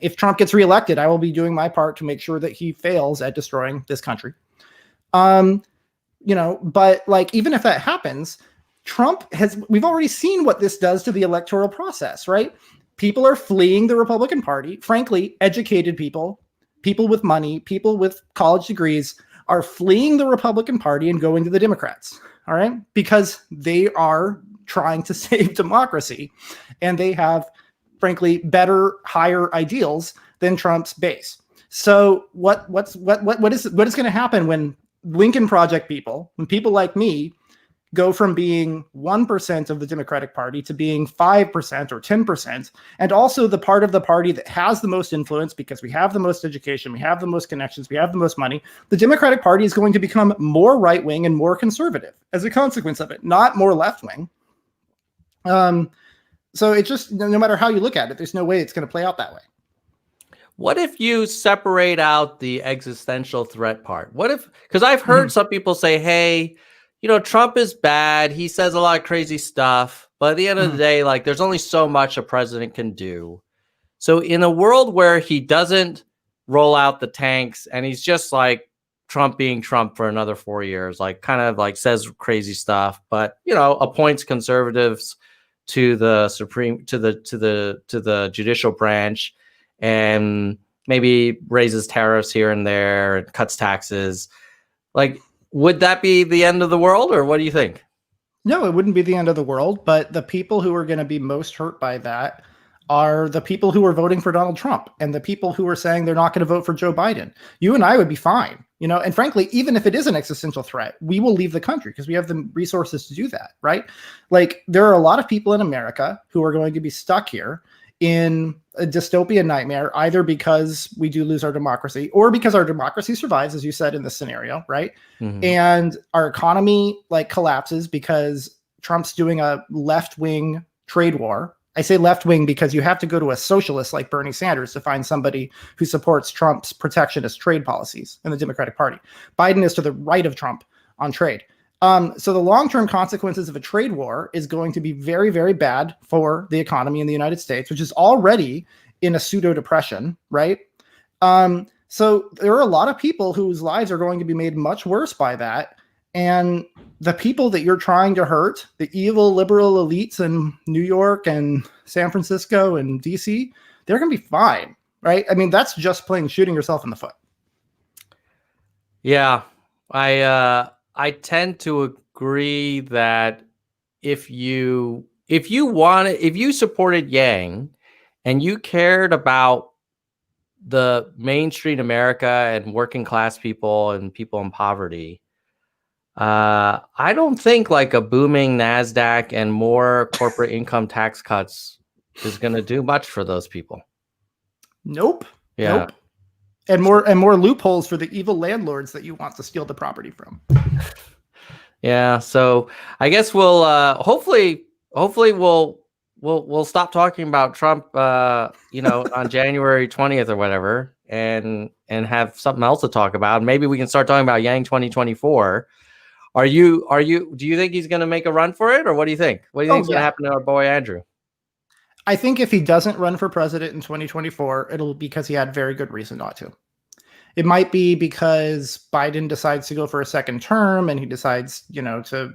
if Trump gets reelected, I will be doing my part to make sure that he fails at destroying this country. But like, even if that happens, we've already seen what this does to the electoral process, right? People are fleeing the Republican Party. Frankly, educated people with money, people with college degrees are fleeing the Republican Party and going to the Democrats, all right? Because they are trying to save democracy and they have, frankly, better, higher ideals than Trump's base. So what is going to happen when Lincoln Project people, when people like me go from being 1% of the Democratic Party to being 5% or 10%, and also the part of the party that has the most influence because we have the most education, we have the most connections, we have the most money, the Democratic Party is going to become more right-wing and more conservative as a consequence of it, not more left-wing. So it just, no matter how you look at it, there's no way it's going to play out that way. What if you separate out the existential threat part? What if, because I've heard some people say, hey, you know, Trump is bad. He says a lot of crazy stuff. But at the end of the day, like, there's only so much a president can do. So in a world where he doesn't roll out the tanks and he's just like Trump being Trump for another 4 years, like kind of like says crazy stuff, but, you know, appoints conservatives to the to the judicial branch and maybe raises tariffs here and there and cuts taxes. Like, would that be the end of the world, or what do you think? No, it wouldn't be the end of the world, but the people who are going to be most hurt by that are the people who are voting for Donald Trump and the people who are saying they're not going to vote for Joe Biden. You and I would be fine, you know, and frankly, even if it is an existential threat, we will leave the country because we have the resources to do that, right? Like, there are a lot of people in America who are going to be stuck here in a dystopian nightmare, either because we do lose our democracy or because our democracy survives, as you said in this scenario, right? And our economy like collapses because Trump's doing a left-wing trade war. I say left-wing because you have to go to a socialist like Bernie Sanders to find somebody who supports Trump's protectionist trade policies in the Democratic Party. Biden is to the right of Trump on trade. So the long-term consequences of a trade war is going to be very, very bad for the economy in the United States, which is already in a pseudo-depression, right? So there are a lot of people whose lives are going to be made much worse by that. And the people that you're trying to hurt, the evil liberal elites in New York and San Francisco and DC, they're going to be fine, right? I mean, that's just plain shooting yourself in the foot. Yeah, I tend to agree that if you supported Yang and you cared about the Main Street America and working class people and people in poverty, I don't think like a booming NASDAQ and more corporate income tax cuts is going to do much for those people. Nope. Yeah. Nope. And more loopholes for the evil landlords that you want to steal the property from. Yeah, so I guess we'll hopefully we'll stop talking about Trump you know, on January 20th or whatever, and have something else to talk about. Maybe we can start talking about Yang 2024. Do you think he's going to make a run for it, or what do you think? What do you think is going to happen to our boy Andrew? I think if he doesn't run for president in 2024, it'll be because he had very good reason not to. It might be because Biden decides to go for a second term and he decides, you know, to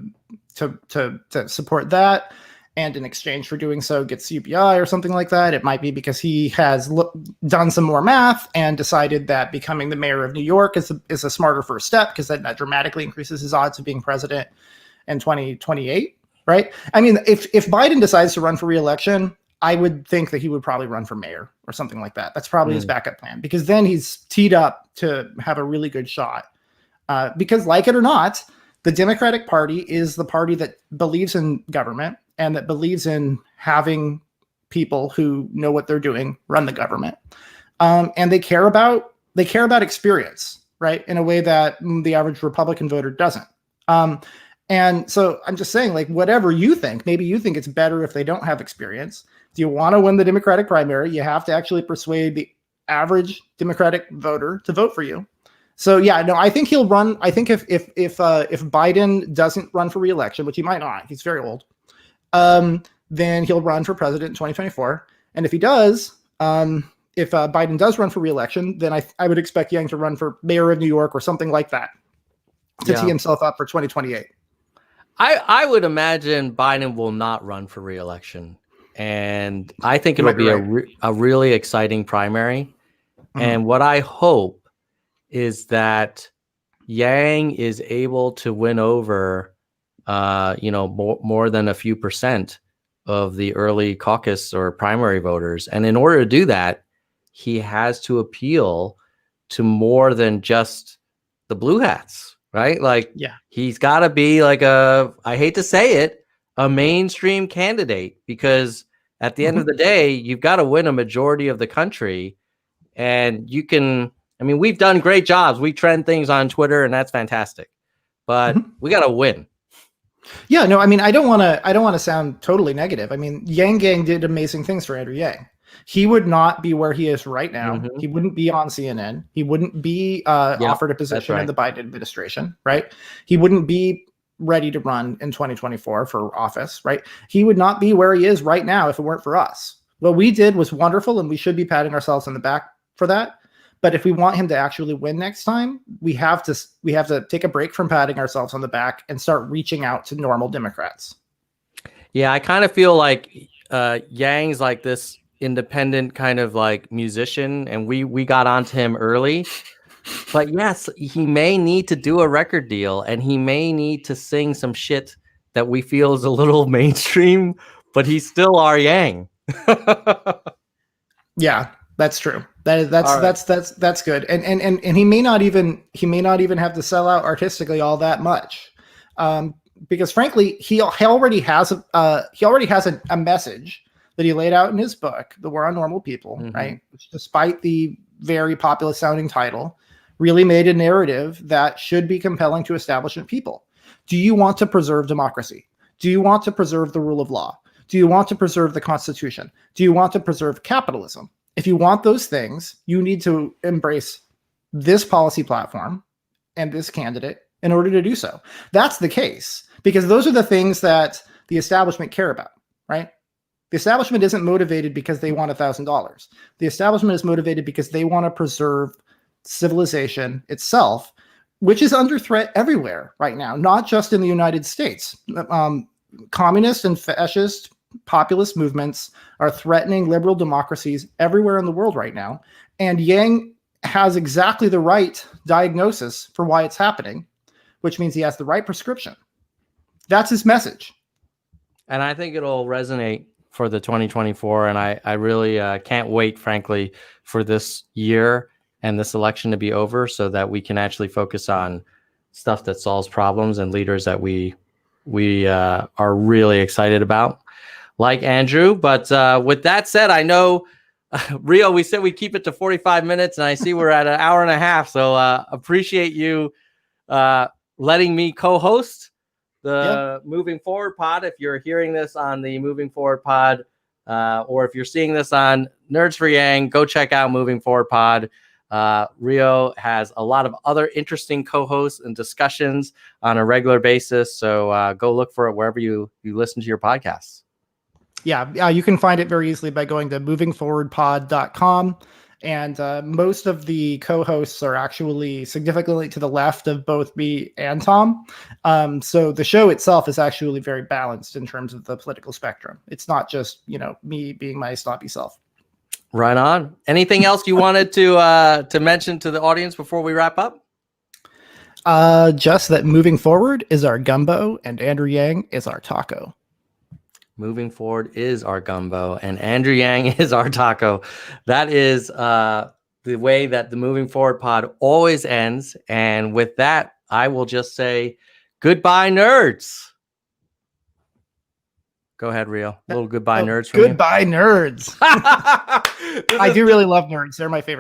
support that, and in exchange for doing so gets UBI or something like that. It might be because he has done some more math and decided that becoming the mayor of New York is a smarter first step, because that dramatically increases his odds of being president in 2028, right? I mean, if Biden decides to run for re-election, I would think that he would probably run for mayor or something like that. That's probably his backup plan, because then he's teed up to have a really good shot. Because like it or not, the Democratic Party is the party that believes in government and that believes in having people who know what they're doing run the government. And they care about experience, right? In a way that the average Republican voter doesn't. And so I'm just saying, like, whatever you think, maybe you think it's better if they don't have experience. Do you want to win the Democratic primary? You have to actually persuade the average Democratic voter to vote for you. So yeah, no, I think he'll run. I think if Biden doesn't run for re-election, which he might not, he's very old, then he'll run for president in 2024. And if he does, if Biden does run for re-election, then I would expect Yang to run for mayor of New York or something like that to tee himself up for 2028. I would imagine Biden will not run for reelection, and I think You it'll might be be right. a really exciting primary. Mhm. And what I hope is that Yang is able to win over, more than a few percent of the early caucus or primary voters. And in order to do that, he has to appeal to more than just the blue hats, right? Like Yeah. he's got to be like I hate to say it, a mainstream candidate, because at the end of Mhm. the day, you've got to win a majority of the country. And you can, I mean, we've done great jobs. We trend things on Twitter, and that's fantastic. But Mhm. we got to win. Yeah, no, I mean, I don't want to sound totally negative. I mean, Yang Gang did amazing things for Andrew Yang. He would not be where he is right now. Mm-hmm. He wouldn't be on CNN. He wouldn't be Yeah, offered a that's position in right. the Biden administration, right? He wouldn't be ready to run in 2024 for office, right? He would not be where he is right now if it weren't for us. What we did was wonderful, and we should be patting ourselves on the back for that. But if we want him to actually win next time, we have to take a break from patting ourselves on the back and start reaching out to normal Democrats. Yeah, I kind of feel like Yang's like this independent kind of like musician, and we got onto him early. But yes, he may need to do a record deal, and he may need to sing some shit that we feel is a little mainstream, but he's still our Yang. Yeah, that's true. All right. That's good. And he may not even have to sell out artistically all that much, because frankly, he already has a message that he laid out in his book, The War on Normal People, Mhm. right? Which, despite the very populist sounding title, really made a narrative that should be compelling to establishment people. Do you want to preserve democracy? Do you want to preserve the rule of law? Do you want to preserve the Constitution? Do you want to preserve capitalism? If you want those things, you need to embrace this policy platform and this candidate in order to do so. That's the case, because those are the things that the establishment care about, right? The establishment isn't motivated because they want $1,000. The establishment is motivated because they want to preserve civilization itself, which is under threat everywhere right now, not just in the United States. Communist and fascist populist movements are threatening liberal democracies everywhere in the world right now. And Yang has exactly the right diagnosis for why it's happening, which means he has the right prescription. That's his message. And I think it'll resonate for the 2024. And I really can't wait, frankly, for this year and this election to be over so that we can actually focus on stuff that solves problems and leaders that we are really excited about, like Andrew. But with that said, I know, Rio, we said we keep it to 45 minutes, and I see we're at an hour and a half. So appreciate you letting me co-host the Moving Forward Pod. If you're hearing this on the Moving Forward Pod, or if you're seeing this on Nerds for Yang, go check out Moving Forward Pod. Rio has a lot of other interesting co-hosts and discussions on a regular basis. So go look for it wherever you listen to your podcasts. Yeah, you can find it very easily by going to movingforwardpod.com. And most of the co-hosts are actually significantly to the left of both me and Tom. So the show itself is actually very balanced in terms of the political spectrum. It's not just, me being my snobby self. Right on. Anything else you wanted to mention to the audience before we wrap up? Just that Moving Forward is our gumbo and Andrew Yang is our taco. Moving Forward is our gumbo and Andrew Yang is our taco. That is the way that the Moving Forward Pod always ends. And with that, I will just say goodbye, nerds. Go ahead, Rio. A little goodbye, nerds from Goodbye, nerds. I do really love nerds. They're my favorite.